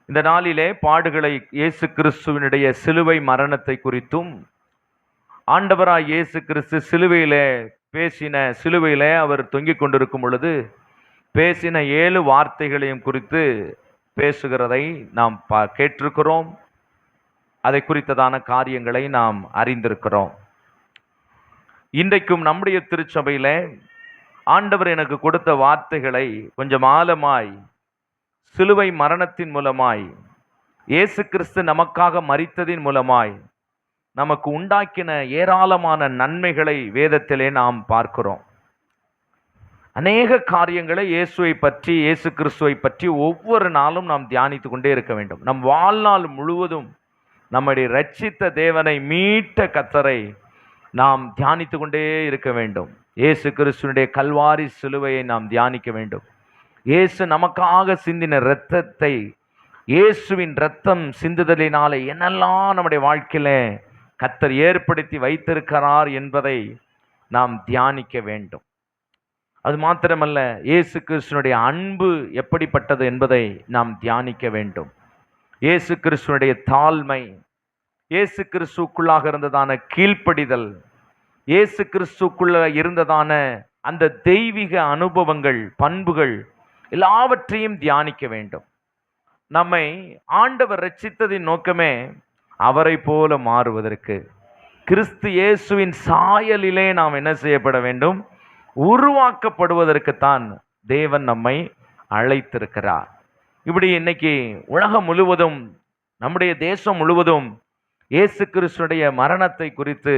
இந்த நாளிலே பாடுகளை இயேசு கிறிஸ்துவினுடைய சிலுவை மரணத்தை குறித்தும், ஆண்டவராய் இயேசு கிறிஸ்து சிலுவையிலே அவர் தொங்கிக் கொண்டிருக்கும் பொழுது பேசின 7 வார்த்தைகளையும் குறித்து பேசுகிறதை நாம் கேட்டிருக்கிறோம். அதை குறித்ததான காரியங்களை நாம் அறிந்திருக்கிறோம். இன்றைக்கும் நம்முடைய திருச்சபையில ஆண்டவர் எனக்கு கொடுத்த வார்த்தைகளை கொஞ்சம் ஆழமாய், சிலுவை மரணத்தின் மூலமாய், இயேசு கிறிஸ்து நமக்காக மரித்ததின் மூலமாய் நமக்கு உண்டாக்கின ஏராளமான நன்மைகளை வேதத்திலே நாம் பார்க்கிறோம். அநேக காரியங்களை இயேசு கிறிஸ்துவை பற்றி ஒவ்வொரு நாளும் நாம் தியானித்து கொண்டே இருக்க வேண்டும். நம் வாழ்நாள் முழுவதும் நம்முடைய ரட்சித்த தேவனை, மீட்ட கர்த்தரை நாம் தியானித்து கொண்டே இருக்க வேண்டும். இயேசு கிறிஸ்துவினுடைய கல்வாரி சிலுவையை நாம் தியானிக்க வேண்டும். இயேசு நமக்காக சிந்தின இரத்தத்தை, இயேசுவின் இரத்தம் சிந்துதலினாலே என்னெல்லாம் நம்முடைய வாழ்க்கையில கர்த்தர் ஏற்படுத்தி வைத்திருக்கிறார் என்பதை நாம் தியானிக்க வேண்டும். அது மாத்திரமல்ல, இயேசு கிறிஸ்துவினுடைய அன்பு எப்படிப்பட்டது என்பதை நாம் தியானிக்க வேண்டும். இயேசு கிறிஸ்துவினுடைய தாழ்மை, இயேசு கிறிஸ்துக்குள்ளாக இருந்ததான கீழ்ப்படிதல், இயேசு கிறிஸ்துக்குள்ள இருந்ததான அந்த தெய்வீக அனுபவங்கள், பண்புகள் எல்லாவற்றையும் தியானிக்க வேண்டும். நம்மை ஆண்டவர் ரட்சித்ததின் நோக்கமே அவரை போல மாறுவதற்கு, கிறிஸ்து இயேசுவின் சாயலிலே நாம் என்ன செய்யப்பட வேண்டும்? உருவாக்கப்படுவதற்குத்தான் தேவன் நம்மை அழைத்திருக்கிறார். இப்படி இன்னைக்கு உலகம் முழுவதும், நம்முடைய தேசம் முழுவதும் இயேசு கிறிஸ்துடைய மரணத்தை குறித்து,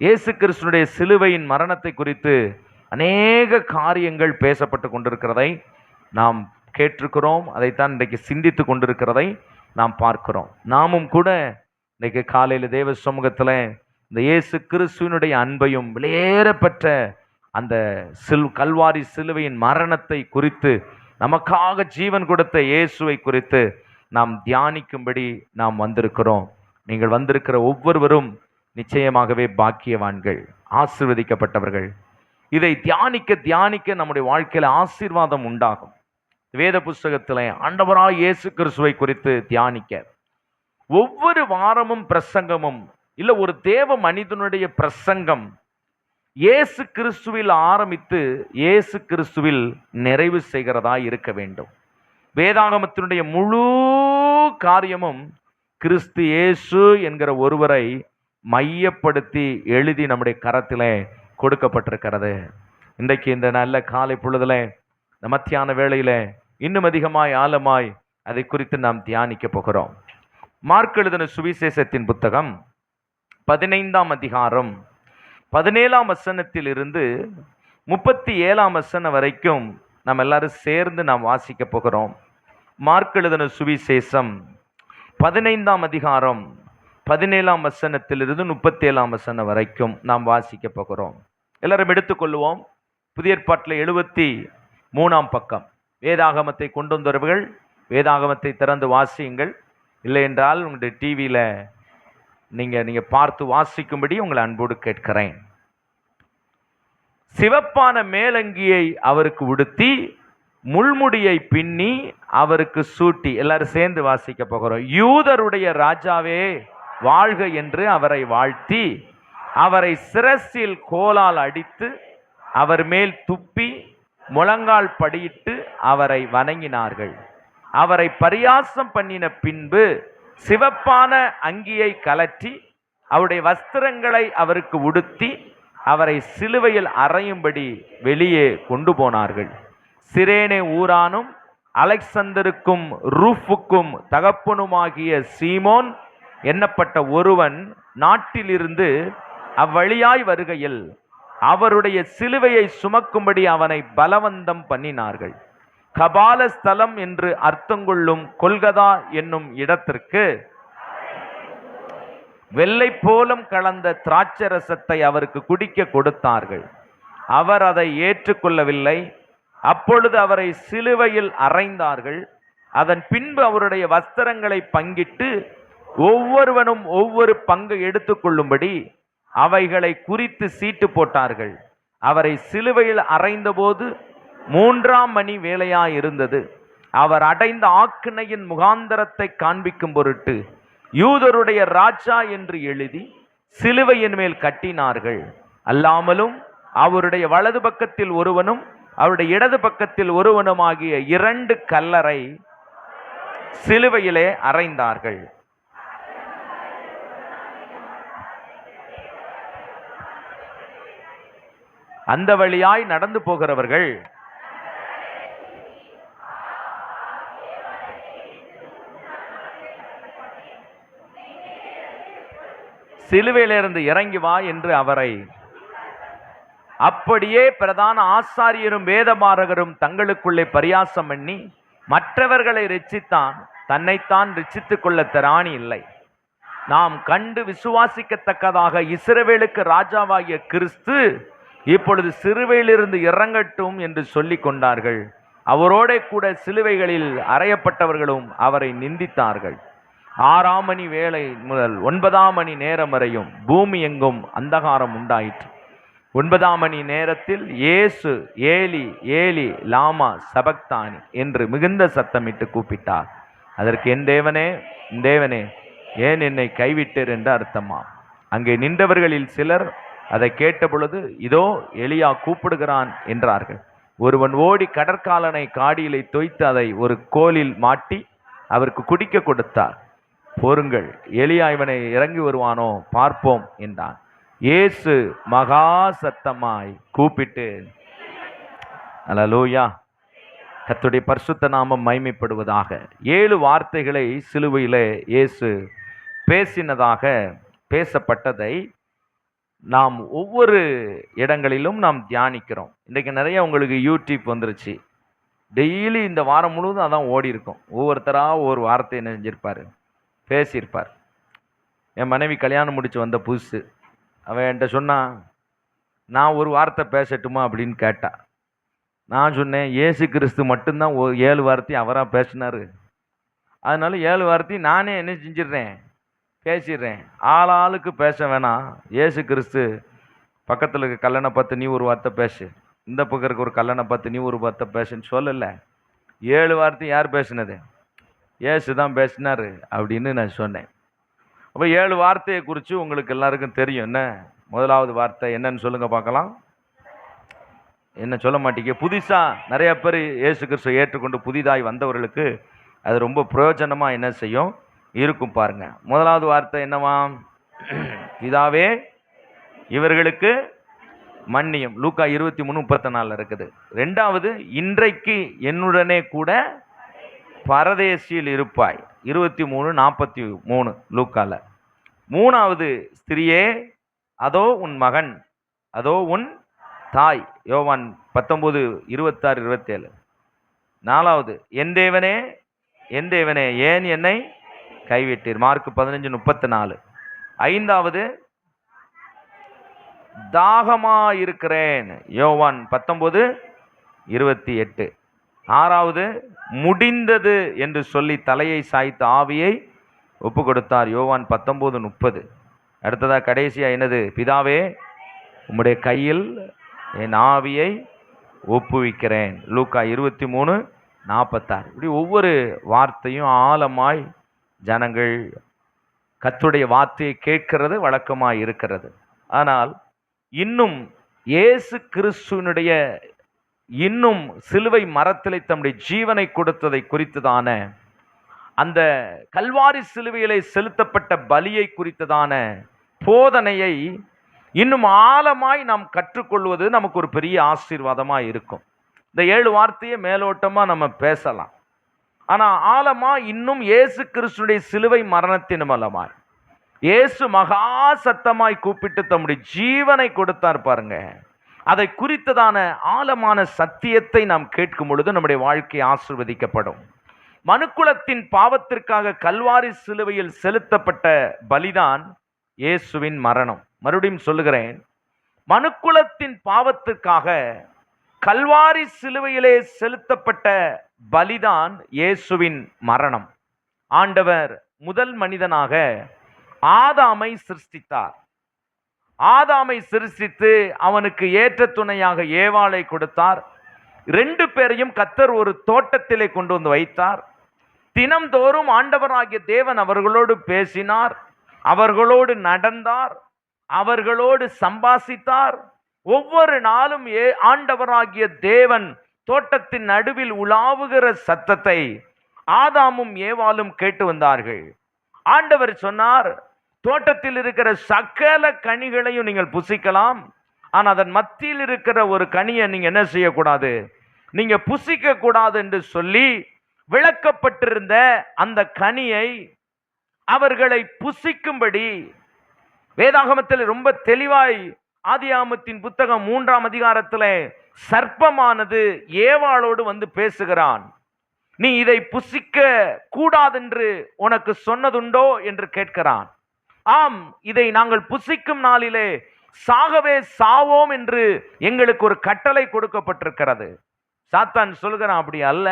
இயேசு கிறிஸ்துடைய சிலுவையின் மரணத்தை குறித்து அநேக காரியங்கள் பேசப்பட்டு கொண்டிருக்கிறதை நாம் கேட்டிருக்கிறோம். அதைத்தான் இன்றைக்கு சிந்தித்து கொண்டிருக்கிறதை நாம் பார்க்கிறோம். நாமும் கூட இன்றைக்கு காலையில் தேவ சமூகத்தில் இந்த இயேசு கிறிஸ்துவினுடைய அன்பையும், வெளியேறப்பெற்ற அந்த கல்வாரி சிலுவையின் மரணத்தை குறித்து, நமக்காக ஜீவன் கொடுத்த இயேசுவை குறித்து நாம் தியானிக்கும்படி நாம் வந்திருக்கிறோம். நீங்கள் வந்திருக்கிற ஒவ்வொருவரும் நிச்சயமாகவே பாக்கியவான்கள், ஆசீர்வதிக்கப்பட்டவர்கள். இதை தியானிக்க தியானிக்க நம்முடைய வாழ்க்கையில் ஆசீர்வாதம் உண்டாகும். வேத புஸ்தகத்தில் ஆண்டவராய் இயேசு கிறிஸ்துவை குறித்து தியானிக்க ஒவ்வொரு வாரமும் பிரசங்கமும் இல்லை, ஒரு தேவ மனிதனுடைய பிரசங்கம் இயேசு கிறிஸ்துவில் ஆரம்பித்து இயேசு கிறிஸ்துவில் நிறைவு செய்கிறதா இருக்க வேண்டும். வேதாகமத்தினுடைய முழு காரியமும் கிறிஸ்து இயேசு என்கிற ஒருவரை மையப்படுத்தி எழுதி நம்முடைய கரத்திலே கொடுக்கப்பட்டிருக்கிறது. இன்றைக்கு இந்த நல்ல காலை பொழுதுல, இந்த மத்தியான வேளையில இன்னும் அதிகமாய் ஆழமாய் அதை குறித்து நாம் தியானிக்க போகிறோம். மார்க் எழுதின சுவிசேஷத்தின் புத்தகம் 15ஆம் அதிகாரம் 17ஆம் வசனத்தில் இருந்து 37ஆம் வசனம் வரைக்கும் நாம் எல்லாரும் சேர்ந்து நாம் வாசிக்க போகிறோம். மார்க் எழுதின சுவிசேஷம் 15ஆம் அதிகாரம் 17ஆம் வசனத்திலிருந்து 37ஆம் வசனம் வரைக்கும் நாம் வாசிக்க போகிறோம். எல்லாரும் எடுத்துக்கொள்வோம். புதிய ஏற்பாட்டில் 73ஆம் பக்கம். வேதாகமத்தை கொண்டு வந்தவர்கள் வேதாகமத்தை திறந்து வாசியுங்கள். இல்லை என்றால் உங்களுடைய டிவியில் நீங்கள் பார்த்து வாசிக்கும்படி உங்களை அன்போடு கேட்கிறேன். சிவப்பான மேலங்கியை அவருக்கு உடுத்தி, முள்முடியை பின்னி அவருக்கு சூட்டி, எல்லாரும் சேர்ந்து வாசிக்க போகிறோம். யூதருடைய ராஜாவே வாழ்க என்று அவரை வாழ்த்தி, அவரை சிரசில் கோலால் அடித்து, அவர் மேல் துப்பி, முழங்கால் படியிட்டு அவரை வணங்கினார்கள். அவரை பரியாசம் பண்ணின பின்பு சிவப்பான அங்கியை கலற்றி அவருடைய வஸ்திரங்களை அவருக்கு உடுத்தி அவரை சிலுவையில் அறையும்படி வெளியே கொண்டு போனார்கள். சிரேனே ஊரானும் அலெக்சந்தருக்கும் ரூஃபுக்கும் தகப்பனுமாகிய சீமோன் எண்ணப்பட்ட ஒருவன் நாட்டிலிருந்து அவ்வழியாய் வருகையில் அவருடைய சிலுவையை சுமக்கும்படி அவனை பலவந்தம் பண்ணினார்கள். கபால ஸ்தலம் என்று அர்த்தங்கொள்ளும் கொல்கதா என்னும் இடத்திற்கு வெள்ளை போலம் கலந்த திராட்சரசத்தை அவருக்கு குடிக்க கொடுத்தார்கள். அவர் அதை ஏற்றுக்கொள்ளவில்லை. அப்பொழுது அவரை சிலுவையில் அறைந்தார்கள். அதன் பின்பு அவருடைய வஸ்திரங்களை பங்கிட்டு ஒவ்வொருவனும் ஒவ்வொரு பங்கு எடுத்துக்கொள்ளும்படி அவைகளை குறித்து சீட்டு போட்டார்கள். அவரை சிலுவையில் அறைந்தபோது 3ஆம் மணி வேளையாயிருந்தது. அவர் அடைந்த ஆக்கினையின் முகாந்தரத்தை காண்பிக்கும் பொருட்டு யூதருடைய ராஜா என்று எழுதி சிலுவையின் மேல் கட்டினார்கள். அல்லாமலும் அவருடைய வலது பக்கத்தில் ஒருவனும் அவருடைய இடது பக்கத்தில் ஒருவனுமாகிய 2 கல்லறை சிலுவையிலே அறைந்தார்கள். அந்த வழியாய் நடந்து போகிறவர்கள் சிலுவையிலிருந்து இறங்கி வா என்று அவரை அப்படியே பிரதான ஆசாரியரும் வேதமாரகரும் தங்களுக்குள்ளே பரியாசம் பண்ணி மற்றவர்களை ரட்சித்தான், தன்னைத்தான் ரட்சித்துக் கொள்ள திராணி இல்லை. நாம் கண்டு விசுவாசிக்கத்தக்கதாக இஸ்ரவேலுக்கு ராஜாவாகிய கிறிஸ்து இப்பொழுது சிலுவையிலிருந்து இறங்கட்டும் என்று சொல்லிக் கொண்டார்கள். அவரோட கூட சிலுவைகளில் அறையப்பட்டவர்களும் அவரை நிந்தித்தார்கள். 6ஆம் மணி வேளை முதல் 9ஆம் மணி நேரம் வரையும் பூமி எங்கும் அந்தகாரம் உண்டாயிற்று. 9ஆம் மணி நேரத்தில் இயேசு ஏலி ஏலி லாமா சபக்தானி என்று மிகுந்த சத்தமிட்டு கூப்பிட்டார். அதற்கு என் தேவனே, என் தேவனே, ஏன் என்னை கைவிட்டீர் என்று அர்த்தமா. அங்கே நின்றவர்களில் சிலர் அதை கேட்ட பொழுது, இதோ எலியா கூப்பிடுகிறான் என்றார்கள். ஒருவன் ஓடி கடற்காலனை காடியிலே தோய்த்து அதை ஒரு கோலில் மாட்டி அவருக்கு குடிக்க கொடுத்தார். பொறுங்கள், எலியா இவனை இறங்கி வருவானோ பார்ப்போம் என்றான். இயேசு மகா சத்தமாய் கூப்பிட்டு, அல்லேலூயா, கர்த்தருடைய பரிசுத்த நாமம் மகிமைப்படுவதாக, 7 வார்த்தைகளை சிலுவையிலே இயேசு பேசினதாக பேசப்பட்டதை நாம் ஒவ்வொரு இடங்களிலும் நாம் தியானிக்கிறோம். இன்றைக்கு நிறைய உங்களுக்கு யூடியூப் வந்துருச்சு. டெய்லி இந்த வாரம் முழுவதும் அதான் ஓடி இருக்கும். ஒவ்வொருத்தராக ஒவ்வொரு வார்த்தை என்ன செஞ்சிருப்பார், பேசியிருப்பார். என் மனைவி கல்யாணம் முடிச்சு வந்த புதுசு, அவன் என்கிட்ட சொன்னான், நான் ஒரு வார்த்தை பேசட்டுமா அப்படின்னு கேட்டா. நான் சொன்னேன், இயேசு கிறிஸ்து மட்டும்தான் 7 வார்த்தையும் அவராக பேசினார். அதனால 7 வார்த்தையும் நானே என்ன செஞ்சிடுறேன், பேசிடுறேன். ஆளுக்கு பேச வேணாம். இயேசு கிறிஸ்து பக்கத்தில் இருக்க கல்லணை பார்த்து நீ ஒரு வார்த்தை பேசு, இந்த பக்கம் இருக்க ஒரு கல்லணை பார்த்து நீ ஒரு வார்த்தை பேசுன்னு சொல்லலை. 7 வார்த்தை யார் பேசினது? இயேசு தான் பேசினார் அப்படின்னு நான் சொன்னேன். அப்போ 7 வார்த்தையை குறித்து உங்களுக்கு எல்லாருக்கும் தெரியும். என்ன முதலாவது வார்த்தை என்னன்னு சொல்லுங்க பார்க்கலாம். என்ன சொல்ல மாட்டீங்க? புதுசாக நிறைய பேர் இயேசு கிறிஸ்துவை ஏற்றுக்கொண்டு புதிதாய் வந்தவர்களுக்கு அது ரொம்ப பிரயோஜனமாக என்ன செய்யும் இருக்கும் பாருங்க. முதலாவது வார்த்தை என்னவா? பிதாவே இவர்களுக்கு மன்னியும். லூக்கா 23:34 இருக்குது. 2வது, இன்றைக்கு என்னுடனே கூட பரதேசியில் இருப்பாய். 23:43 லூக்கால. 3வது, ஸ்திரியே அதோ உன் மகன், அதோ உன் தாய். யோவான் 19:26-27. 4வது, என் தேவனே, என் தேவனே, ஏன் என்னை கைவிட்டீர். மார்க் 15:34. 5வது, தாகமாயிருக்கிறேன். யோவான் 19:28. 6வது, முடிந்தது என்று சொல்லி தலையை சாய்த்து ஆவியை ஒப்பு கொடுத்தார். யோவான் 19:30. அடுத்ததா கடைசியா என்னது? பிதாவே உம்முடைய கையில் என் ஆவியை ஒப்புவிக்கிறேன். லூக்கா 23:46. இப்படி ஒவ்வொரு வார்த்தையும் ஆழமாய் ஜனங்கள் கர்த்தருடைய வார்த்தையை கேட்கிறது வழக்கமாய் இருக்கிறது. ஆனால் இன்னும் இயேசு கிறிஸ்துவினுடைய இன்னும் சிலுவை மரத்திலே தம்முடைய ஜீவனை கொடுத்ததை குறித்ததான அந்த கல்வாரி சிலுவையிலே செலுத்தப்பட்ட பலியை குறித்ததான போதனையை இன்னும் ஆழமாய் நாம் கற்றுக்கொள்வது நமக்கு ஒரு பெரிய ஆசீர்வாதமாக இருக்கும். இந்த 7 வார்த்தையை மேலோட்டமாக நம்ம பேசலாம். ஆனால் ஆழமாக இன்னும் இயேசு கிறிஸ்துடைய சிலுவை மரணத்தின் மூலமாய் இயேசு மகா சத்தமாய் கூப்பிட்டு தம்முடைய ஜீவனை கொடுத்தார் பாருங்க. அதை குறித்ததான ஆழமான சத்தியத்தை நாம் கேட்கும் பொழுது நம்முடைய வாழ்க்கை ஆசீர்வதிக்கப்படும். மனுக்குலத்தின் பாவத்திற்காக கல்வாரி சிலுவையில் செலுத்தப்பட்ட பலிதான் இயேசுவின் மரணம். மறுபடியும் சொல்லுகிறேன், மனுக்குலத்தின் பாவத்திற்காக கல்வாரி சிலுவையிலே செலுத்தப்பட்ட பலிதான் இயேசுவின் மரணம். ஆண்டவர் முதல் மனிதனாக ஆதாமை சிருஷ்டித்தார். ஆதாமை சிருஷ்டித்து அவனுக்கு ஏற்ற துணையாக ஏவாளை கொடுத்தார். 2 பேரையும் கர்த்தர் ஒரு தோட்டத்திலே கொண்டு வந்து வைத்தார். தினம்தோறும் ஆண்டவராகிய தேவன் அவர்களோடு பேசினார், அவர்களோடு நடந்தார், அவர்களோடு சம்பாசித்தார். ஒவ்வொரு நாளும் ஆண்டவராகிய தேவன் தோட்டத்தின் நடுவில் உலாவுகிற சத்தத்தை ஆதாமும் ஏவாளும் கேட்டு வந்தார்கள். ஆண்டவர் சொன்னார், தோட்டத்தில் இருக்கிற சகல கனிகளையும் நீங்கள் புசிக்கலாம், ஆனால் அதன் மத்தியில் இருக்கிற ஒரு கனியை நீங்க என்ன செய்யக்கூடாது, நீங்க புசிக்க கூடாது என்று சொல்லி விளக்கப்பட்டிருந்த அந்த கனியை அவர்களை புசிக்கும்படி வேதாகமத்தில் ரொம்ப தெளிவாய் ஆதியாகமத்தின் புத்தகம் 3ஆம் அதிகாரத்தில் சர்ப்பமானது ஏவாளோடு வந்து பேசுகிறான். நீ இதை புசிக்க கூடாதென்று உனக்கு சொன்னதுண்டோ என்று கேட்கிறான். ஆம், இதை நாங்கள் புசிக்கும் நாளிலே சாகவே சாவோம் என்று எங்களுக்கு ஒரு கட்டளை கொடுக்கப்பட்டிருக்கிறது. சாத்தான் சொல்கிறான், அப்படி அல்ல,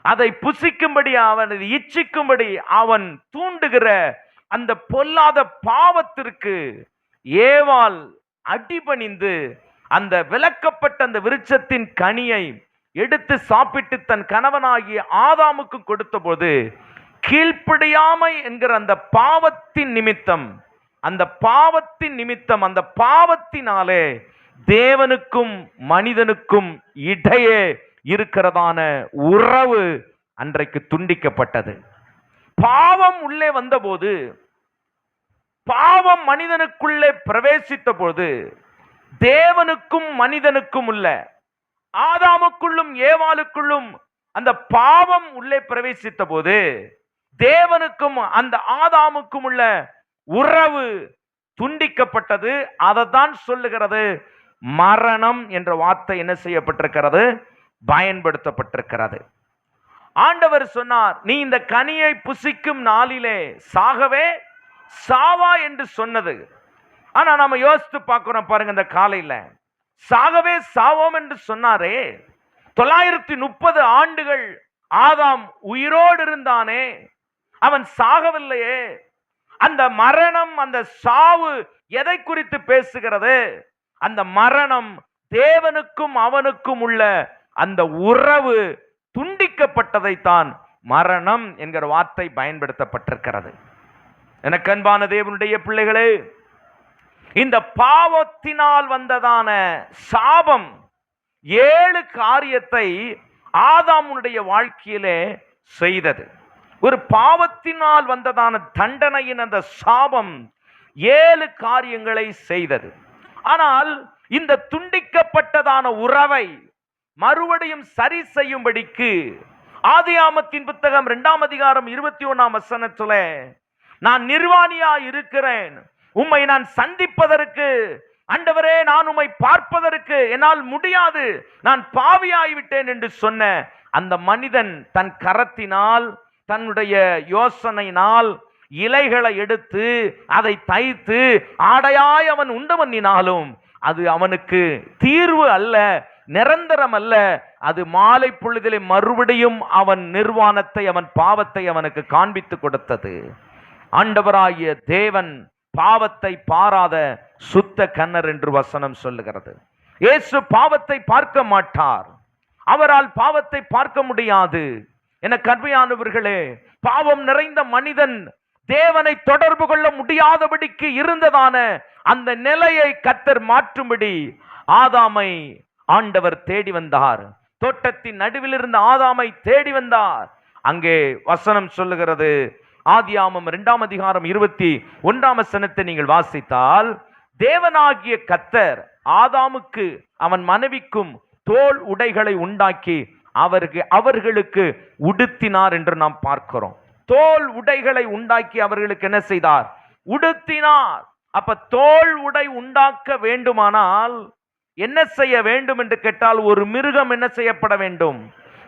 அதை புசிக்கும்படி அவனது இச்சிக்கும்படி அவன் தூண்டுகிற அந்த பொல்லாத பாவத்திற்கு ஏவாள் அடிபணிந்து அந்த விலக்கப்பட்ட அந்த விருட்சத்தின் கனியை எடுத்து சாப்பிட்டு தன் கணவனாகிய ஆதாமுக்கு கொடுத்த போது கீழ்ப்படியாமை என்கிற அந்த பாவத்தின் நிமித்தம் அந்த பாவத்தினாலே தேவனுக்கும் மனிதனுக்கும் இடையே இருக்கிறதான உறவு அன்றைக்கு துண்டிக்கப்பட்டது. பாவம் உள்ளே வந்தபோது, பாவம் மனிதனுக்குள்ளே பிரவேசித்த போது, தேவனுக்கும் மனிதனுக்கும் உள்ள, ஆதாமுக்குள்ளும் ஏவாளுக்குள்ளும் அந்த பாவம் உள்ளே பிரவேசித்த போது தேவனுக்கும் அந்த ஆதாமுக்கும் உள்ள உறவு துண்டிக்கப்பட்டது. அதைத்தான் சொல்லுகிறது மரணம் என்ற வார்த்தை என்ன செய்யப்பட்டிருக்கிறது, பயன்படுத்தப்பட்டிருக்கிறது. ஆண்டவர் சொன்னார், நீ இந்த கனியை புசிக்கும் நாளிலே சாகவே சாவா என்று சொன்னது. ஆனா நாம யோசித்து பார்க்கிறோம் பாருங்க, இந்த காலையில சாகவே சாவோம் என்று சொன்னாரே, 930 ஆண்டுகள் ஆதாம் உயிரோடு இருந்தானே, அவன் சாகவில்லையே. அந்த மரணம், அந்த சாவு எதை குறித்து பேசுகிறது? அந்த மரணம் தேவனுக்கும் அவனுக்கும் உள்ள அந்த உறவு துண்டிக்கப்பட்டதைத்தான் மரணம் என்கிற வார்த்தை பயன்படுத்தப்பட்டிருக்கிறது. எனக்கு அன்பான தேவனுடைய பிள்ளைகளே, இந்த பாவத்தினால் வந்ததான சாபம் 7 காரியத்தை ஆதாமுடைய வாழ்க்கையிலே செய்தது. ஒரு பாவத்தினால் வந்ததான தண்டனையின் அந்த சாபம் 7 காரியங்களை செய்தது. ஆனால் இந்த துண்டிக்கப்பட்டதான உறவை மறுபடியும் சரி செய்யும்படிக்கு ஆதியாகமத்தின் புத்தகம் 2ஆம் அதிகாரம் 21ஆம் வசனத்துல, நான் நிர்வாணியா இருக்கிறேன், உம்மை நான் சந்திப்பதற்கு, ஆண்டவரே நான் உம்மை பார்ப்பதற்கு என்னால் முடியாது, நான் பாவியாகிவிட்டேன் என்று சொன்ன அந்த மனிதன் தன் கரத்தினால், தன்னுடைய யோசனையினால் இலைகளை எடுத்து அதை தைத்து ஆடையாய் அவன் உண்டு பண்ணினாலும் அது அவனுக்கு தீர்வு அல்ல, நிரந்தரம் அல்ல. அது மாலை பொழுதிலே மறுபடியும் அவன் நிர்வாணத்தை, அவன் பாவத்தை அவனுக்கு காண்பித்து கொடுத்தது. ஆண்டவராகிய தேவன் பாவத்தை பாராத சுத்த கண்ணர் என்று வசனம் சொல்லுகிறது. இயேசு பாவத்தை பார்க்க மாட்டார், அவரால் பாவத்தை பார்க்க முடியாது. என கர்மையானவர்களே, பாவம் நிறைந்த மனிதன் தேவனை தொடர்பு கொள்ள முடியாதபடிக்கு இருந்ததான அந்த நிலையை கர்த்தர் மாற்றும்படி ஆதாமை ஆண்டவர் தேடி வந்தார். தோட்டத்தின் நடுவில் இருந்த ஆதாமை தேடி வந்தார். அங்கே வசனம் சொல்லுகிறது, ஆதியாகமம் 2ஆம் அதிகாரம் 21ஆம் வசனத்தை நீங்கள் வாசித்தால், தேவனாகிய கர்த்தர் ஆதாமுக்கு அவன் மனைவிக்கும் தோல் உடைகளை உண்டாக்கி அவர்களுக்கு உடுத்தினார் என்று நாம் பார்க்கிறோம். தோல் உடைகளை உண்டாக்கி அவர்களுக்கு என்ன செய்தார்? உடுத்தினார். அப்ப தோல் உடை உண்டாக்க வேண்டுமானால் என்ன செய்ய வேண்டும் என்று கேட்டால், ஒரு மிருகம் என்ன செய்யப்பட வேண்டும்?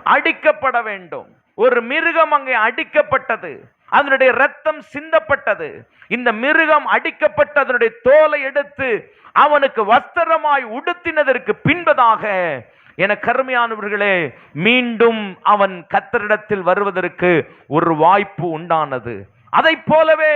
அடிக்கப்பட வேண்டும். ஒரு மிருகம் அங்கே அடிக்கப்பட்டது, அதனுடைய இரத்தம் சிந்தப்பட்டது. இந்த மிருகம் அடிக்கப்பட்ட அதனுடைய தோலை எடுத்து அவனுக்கு வஸ்திரமாய் உடுத்தினதற்கு பின்பதாக, என கருமையானவர்களே, மீண்டும் அவன் கர்த்தரிடத்தில் வருவதற்கு ஒரு வாய்ப்பு உண்டானது. அதை போலவே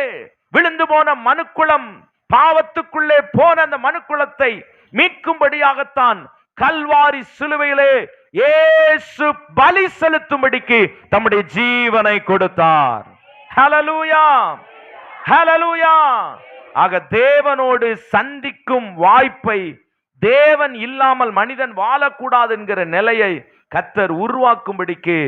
விழுந்து போன மனுக்குலம், பாவத்துக்குள்ளே போன அந்த மனுக்குலத்தை மீட்கும்படியாகத்தான் கல்வாரி சிலுவையிலே இயேசு பலி செலுத்தும்படிக்கு தம்முடைய ஜீவனை கொடுத்தார். ஹல்லேலூயா, ஹல்லேலூயா. ஆக தேவனோடு சந்திக்கும் வாய்ப்பை, தேவன் இல்லாமல் மனிதன் வாழக்கூடாது என்கிற நிலையை கர்த்தர் உருவாக்கும்படிக்கு,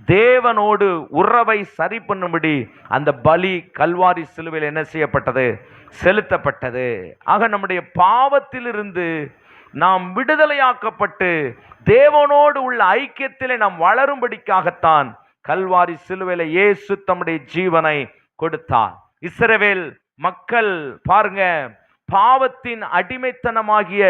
தேவனோடு உறவை சரி பண்ணும்படி அந்த பலி கல்வாரி சிலுவையில் என்ன செய்யப்பட்டது? செலுத்தப்பட்டது. ஆக நம்முடைய பாவத்திலிருந்து நாம் விடுதலையாக்கப்பட்டு தேவனோடு உள்ள ஐக்கியத்திலே நாம் வளரும்படிக்காகத்தான் கல்வாரி சிலுவையில இயேசு தம்முடைய ஜீவனை கொடுத்தார். இஸ்ரவேல் மக்கள் பாருங்க, பாவத்தின் அடிமைத்தனமாகிய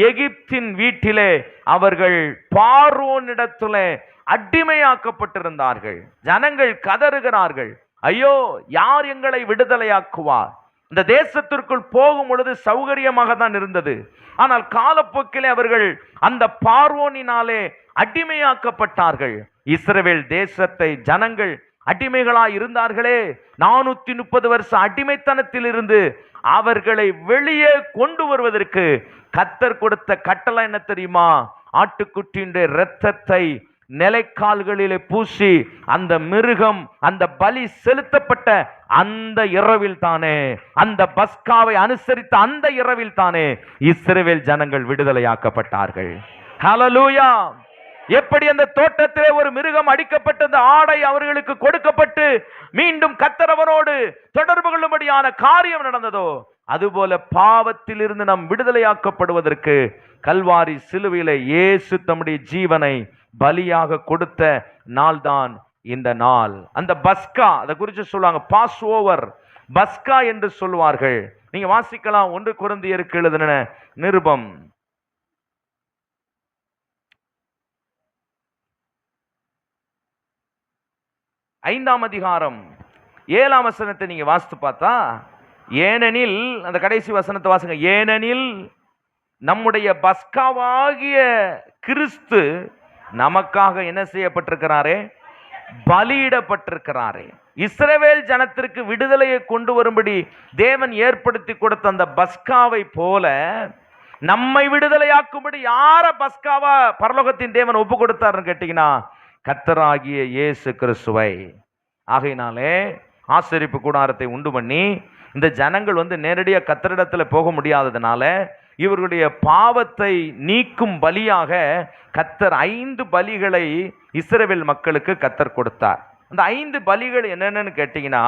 எகிப்தின் வீட்டிலே அவர்கள் பார்வோனிடத்திலே அடிமையாக்கப்பட்டிருந்தார்கள். ஜனங்கள் கதறுகிறார்கள், ஐயோ, யார் எங்களை விடுதலையாக்குவார்? இந்த தேசத்திற்குள் போகும் பொழுது சௌகரியமாக தான் இருந்தது. ஆனால் காலப்போக்கிலே அவர்கள் அந்த பார்வோனினாலே அடிமையாக்கப்பட்டார்கள். இஸ்ரவேல் தேசத்தை ஜனங்கள் அடிமைகளாய் இருந்தார்களே, 430 வருஷ அடிமைத்தனத்தில் இருந்து அவர்களை வெளியே கொண்டு வருவதற்கு கர்த்தர் கொடுத்த கட்டளை என்ன தெரியுமா? ஆட்டுக்குட்டியின் இரத்தத்தை நிலைக்கால்களிலே பூசி அந்த மிருகம், அந்த பலி செலுத்தப்பட்ட அந்த இரவில் தானே, அந்த பஸ்காவை அனுசரித்த அந்த இரவில் தானே இஸ்ரவேல் ஜனங்கள் விடுதலையாக்கப்பட்டார்கள். ஹல்லேலூயா. எப்படி அந்த தோட்டத்திலே ஒரு மிருகம் அடிக்கப்பட்ட அந்த ஆடை அவர்களுக்கு கொடுக்கப்பட்டு மீண்டும் கர்த்தர் அவரோடு தொடர்பு கொள்ளும்படியான காரியம் நடந்ததோ, அதுபோல பாவத்தில் இருந்து நாம் விடுதலையாக்கப்படுவதற்கு கல்வாரி சிலுவையிலே இயேசு தம்முடைய ஜீவனை பலியாக கொடுத்த நாள்தான் இந்த நாள். அந்த பஸ்கா, அதை குறித்து சொல்லுவாங்க பாஸ் ஓவர், பஸ்கா என்று சொல்லுவார்கள். நீங்க வாசிக்கலாம் 1 கொரிந்தியருக்கு எழுதின நிருபம் 5ஆம் அதிகாரம் 7ஆம் வசனத்தை நீங்க வாசித்து பார்த்தா, ஏனெனில், அந்த கடைசி வசனத்தை வாசிங்க, ஏனெனில் நம்முடைய பஸ்காவாகிய கிறிஸ்து நமக்காக என்ன செய்யப்பட்டிருக்கிறாரே? பலியிடப்பட்டிருக்கிறாரே. இஸ்ரவேல் ஜனத்திற்கு விடுதலையை கொண்டு வரும்படி தேவன் ஏற்படுத்தி கொடுத்த அந்த பஸ்காவை போல நம்மை விடுதலையாக்கும்படி யார பஸ்காவா பரலோகத்தின் தேவன் ஒப்பு கொடுத்தாருன்னு கேட்டீங்கன்னா, கர்த்தராகிய இயேசு கிறிஸ்துவை. ஆகையினாலே ஆசரிப்பு கூடாரத்தை உண்டு பண்ணி இந்த ஜனங்கள் நேரடியாக கர்த்தரிடத்தில் போக முடியாததுனால இவர்களுடைய பாவத்தை நீக்கும் பலியாக கர்த்தர் 5 பலிகளை இஸ்ரவேல் மக்களுக்கு கர்த்தர் கொடுத்தார். அந்த 5 பலிகள் என்னென்னு கேட்டீங்கன்னா,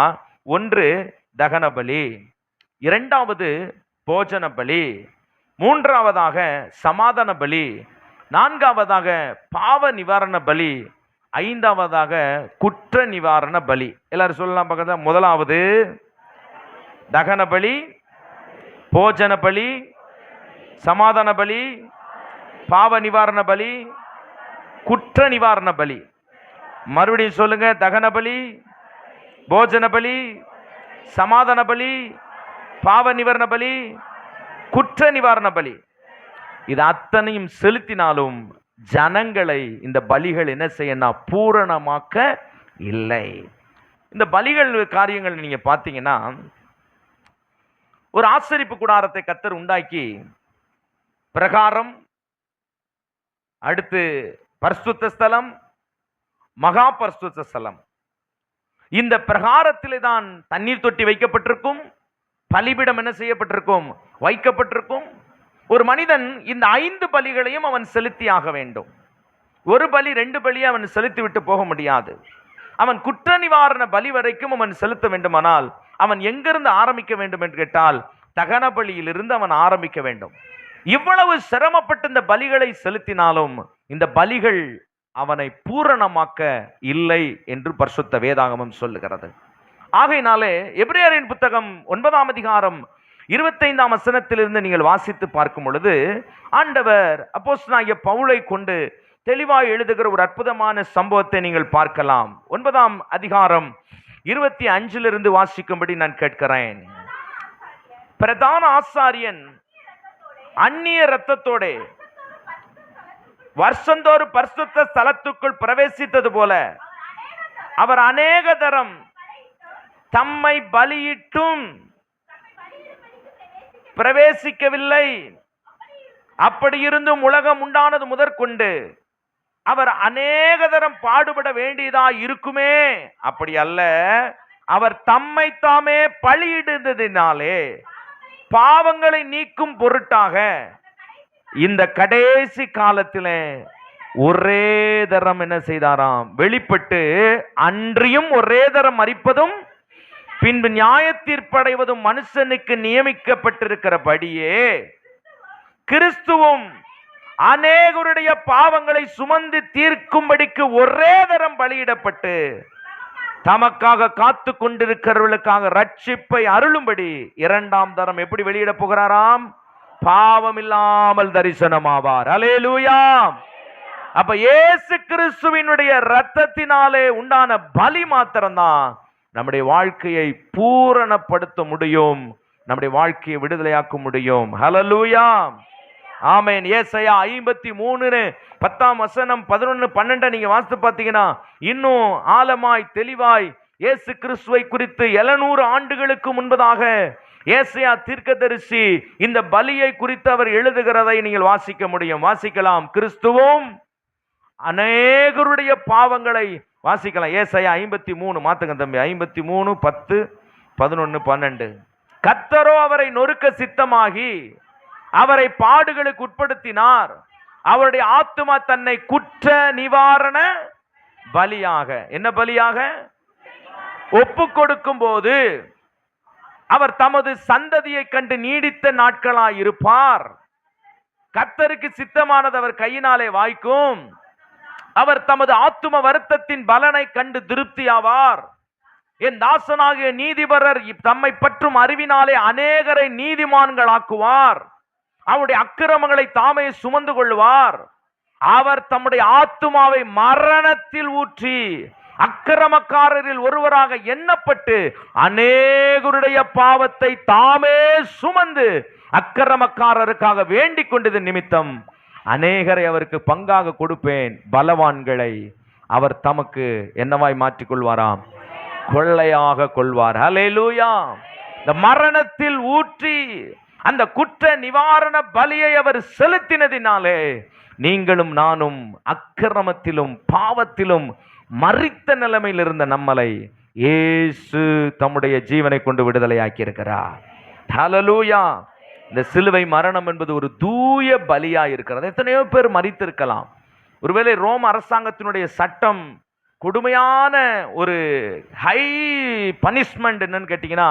1 தகன பலி, 2வது போஜன பலி, 3வதாக சமாதான பலி, 4வதாக பாவ நிவாரண பலி, 5வதாக குற்ற நிவாரண பலி. எல்லாரும் சொல்லலாம் பக்கத்துல. 1வது தகன பலி, போஜன பலி, சமாதான பலி, பாவ நிவாரண பலி, குற்ற நிவாரண பலி. மறுபடியும் சொல்லுங்க, தகன பலி, போஜன பலி, சமாதான பலி, பாவ நிவாரண பலி, குற்ற நிவாரண பலி. இது அத்தனையும் செலுத்தினாலும் ஜனங்களை இந்த பலிகள் என்ன செய்யணும்? பூரணமாக்க இல்லை. இந்த பலிகள் காரியங்கள் நீங்க பார்த்தீங்கன்னா, ஒரு ஆசரிப்பு கூடாரத்தை கர்த்தர் உண்டாக்கி பிரகாரம், அடுத்து பரிசுத்த ஸ்தலம், மகா பரிசுத்த ஸ்தலம். இந்த பிரகாரத்திலே தான் தண்ணீர் தொட்டி வைக்கப்பட்டிருக்கும், பலிபீடம் என்ன செய்யப்பட்டிருக்கும்? வைக்கப்பட்டிருக்கும். ஒரு மனிதன் இந்த 5 பலிகளையும் அவன் செலுத்தியாக வேண்டும். ஒரு பலி 2 பலியை அவன் செலுத்தி விட்டு போக முடியாது. அவன் குற்ற நிவாரண பலி வரைக்கும் அவன் செலுத்த வேண்டுமானால் அவன் எங்கிருந்து ஆரம்பிக்க வேண்டும் என்று கேட்டால், தகன பலியிலிருந்து அவன் ஆரம்பிக்க வேண்டும். இவ்வளவு சிரமப்பட்டு இந்த பலிகளை செலுத்தினாலும் இந்த பலிகள் அவனை பூரணமாக்க இல்லை என்று பரிசுத்த வேதாகமம் சொல்லுகிறது. ஆகையினாலே எபிரேயரின் புத்தகம் 9ஆம் அதிகாரம் 25ஆம் வசனத்திலிருந்து நீங்கள் வாசித்து பார்க்கும் பொழுது, ஆண்டவர் அப்போஸ்தலனாகிய பவுலை கொண்டு தெளிவாய் எழுதுகிற ஒரு அற்புதமான சம்பவத்தை நீங்கள் பார்க்கலாம். 9ஆம் அதிகாரம் 25லிருந்து வாசிக்கும்படி நான் கேட்கிறேன். பிரதான ஆசாரியன் அந்நிய இரத்தத்தோட வருஷந்தோறும் பரிசுத்த ஸ்தலத்துக்குள் பிரவேசித்தது போல அவர் அநேக தரம் தம்மை பலியிட்டும் பிரவேசிக்கவில்லை. அப்படி இருந்தும் உலகம் உண்டானது முதற்கொண்டு அவர் அநேக தரம் பாடுபட வேண்டியதா இருக்குமே. அப்படி அல்ல, அவர் தம்மை தாமே பலியிடுந்ததினாலே பாவங்களை நீக்கும் பொருட்டாக இந்த கடைசி காலத்திலே ஒரே தரம் என்ன செய்தாராம்? வெளிப்பட்டு அன்றியும் ஒரே தரம் மரிப்பதும் பின்பு நியாய தீர்ப்படைவதும் மனுஷனுக்கு நியமிக்கப்பட்டிருக்கிறபடியே கிறிஸ்துவும் அநேகருடைய பாவங்களை சுமந்து தீர்க்கும்படிக்கு ஒரே தரம் பலியிடப்பட்டு தமக்காக காத்து கொண்டிருக்கிறவர்களுக்காக ரட்சிப்பை அருளும்படி இரண்டாம் தரம் எப்படி வெளியிட போகிறாராம்? பாவம் இல்லாமல் தரிசனமாவார். அல்லேலூயா. அப்ப இயேசு கிறிஸ்துவினுடைய இரத்தத்தினாலே உண்டான பலி மாத்திரம்தான் நம்முடைய வாழ்க்கையை பூரணப்படுத்த முடியும், நம்முடைய வாழ்க்கையை விடுதலையாக்க முடியும். ஹல்லேலூயா, ஆமென். ஏசாயா 53 10ஆம் வசனம் 11 12 நீங்க வாசித்து பார்த்தீங்கன்னா இன்னும் ஆழமாய் தெளிவாய் இயேசு கிறிஸ்துவை குறித்து 700 ஆண்டுகளுக்கு முன்பதாக ஏசாயா தீர்க்கதரிசி இந்த பலியை குறித்து அவர் எழுதுகிறதை நீங்கள் வாசிக்க முடியும். வாசிக்கலாம். கிறிஸ்துவும் அநேகருடைய பாவங்களை வாசிக்கலாம். ஏசாயா 53 மாத்துங்க தம்பி, 53 10 11 12. கர்த்தரோ அவரை நொறுக்க சித்தமாகி அவரை பாடுகளுக்கு உட்படுத்தினார். அவருடைய ஆத்துமா தன்னை குற்ற நிவாரண பலியாக, என்ன பலியாக ஒப்பு கொடுக்கும் போது அவர் தமது சந்ததியை கண்டு நீடித்த நாட்களாய் இருப்பார். கர்த்தருக்கு சித்தமானது அவர் கையினாலே வாய்க்கும். அவர் தமது ஆத்தும வருத்தத்தின் பலனை கண்டு திருப்தியாவார். என் தாசனாகிய நீதிபரர் தம்மை பற்றும் அறிவினாலே அநேகரை நீதிமான்களாக்குவார். அவருடைய அக்கிரமங்களை தாமே சுமந்து கொள்வார். அவர் தம்முடைய ஆத்துமாவை மரணத்தில் ஊற்றி அக்கிரமக்காரரில் ஒருவராக எண்ணப்பட்டு அநேகருடைய பாவத்தை தாமே சுமந்து அக்கிரமக்காரருக்காக வேண்டிக் கொண்டது நிமித்தம் அநேகரை அவருக்கு பங்காக கொடுப்பேன். பலவான்களை அவர் தமக்கு என்னவாய் மாற்றிக் கொள்வாராம்? கொள்ளையாக கொள்வார். ஹல்லேலூயா. இந்த மரணத்தில் ஊற்றி அந்த குற்ற நிவாரண பலியை அவர் செலுத்தினதினாலே நீங்களும் நானும் அக்கிரமத்திலும் பாவத்திலும் மரித்த நிலைமையில் இருந்த நம்மளை இயேசு தம்முடைய ஜீவனை கொண்டு விடுதலையாக்கி இருக்கிறார். ஹல்லேலூயா. இந்த சிலுவை மரணம் என்பது ஒரு தூய பலியா இருக்கிறது. எத்தனையோ பேர் மரித்திருக்கலாம். ஒருவேளை ரோம அரசாங்கத்தினுடைய சட்டம் கொடுமையான ஒரு ஹை பனிஷ்மெண்ட் என்னன்னு கேட்டீங்கன்னா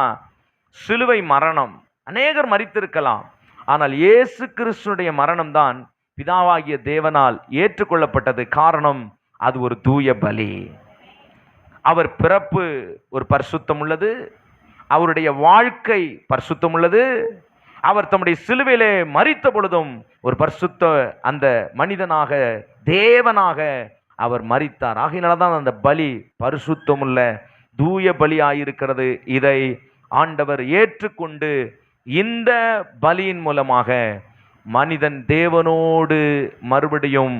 சிலுவை மரணம். அநேகர் மரித்திருக்கலாம். ஆனால் இயேசு கிறிஸ்துடைய மரணம் தான் பிதாவாகிய தேவனால் ஏற்றுக்கொள்ளப்பட்டது. காரணம், அது ஒரு தூய பலி. அவர் பிறப்பு ஒரு பரிசுத்தம் உள்ளது, அவருடைய வாழ்க்கை பரிசுத்தம் உள்ளது. அவர் தம்முடைய சிலுவையிலே மரித்த பொழுதும் ஒரு பரிசுத்த அந்த மனிதனாக தேவனாக அவர் மரித்தார். ஆகையினால்தான் அந்த பலி பரிசுத்தமுள்ள தூய பலியாயிருக்கிறது. இதை ஆண்டவர் ஏற்றுக்கொண்டு இந்த பலியின் மூலமாக மனிதன் தேவனோடு மறுபடியும்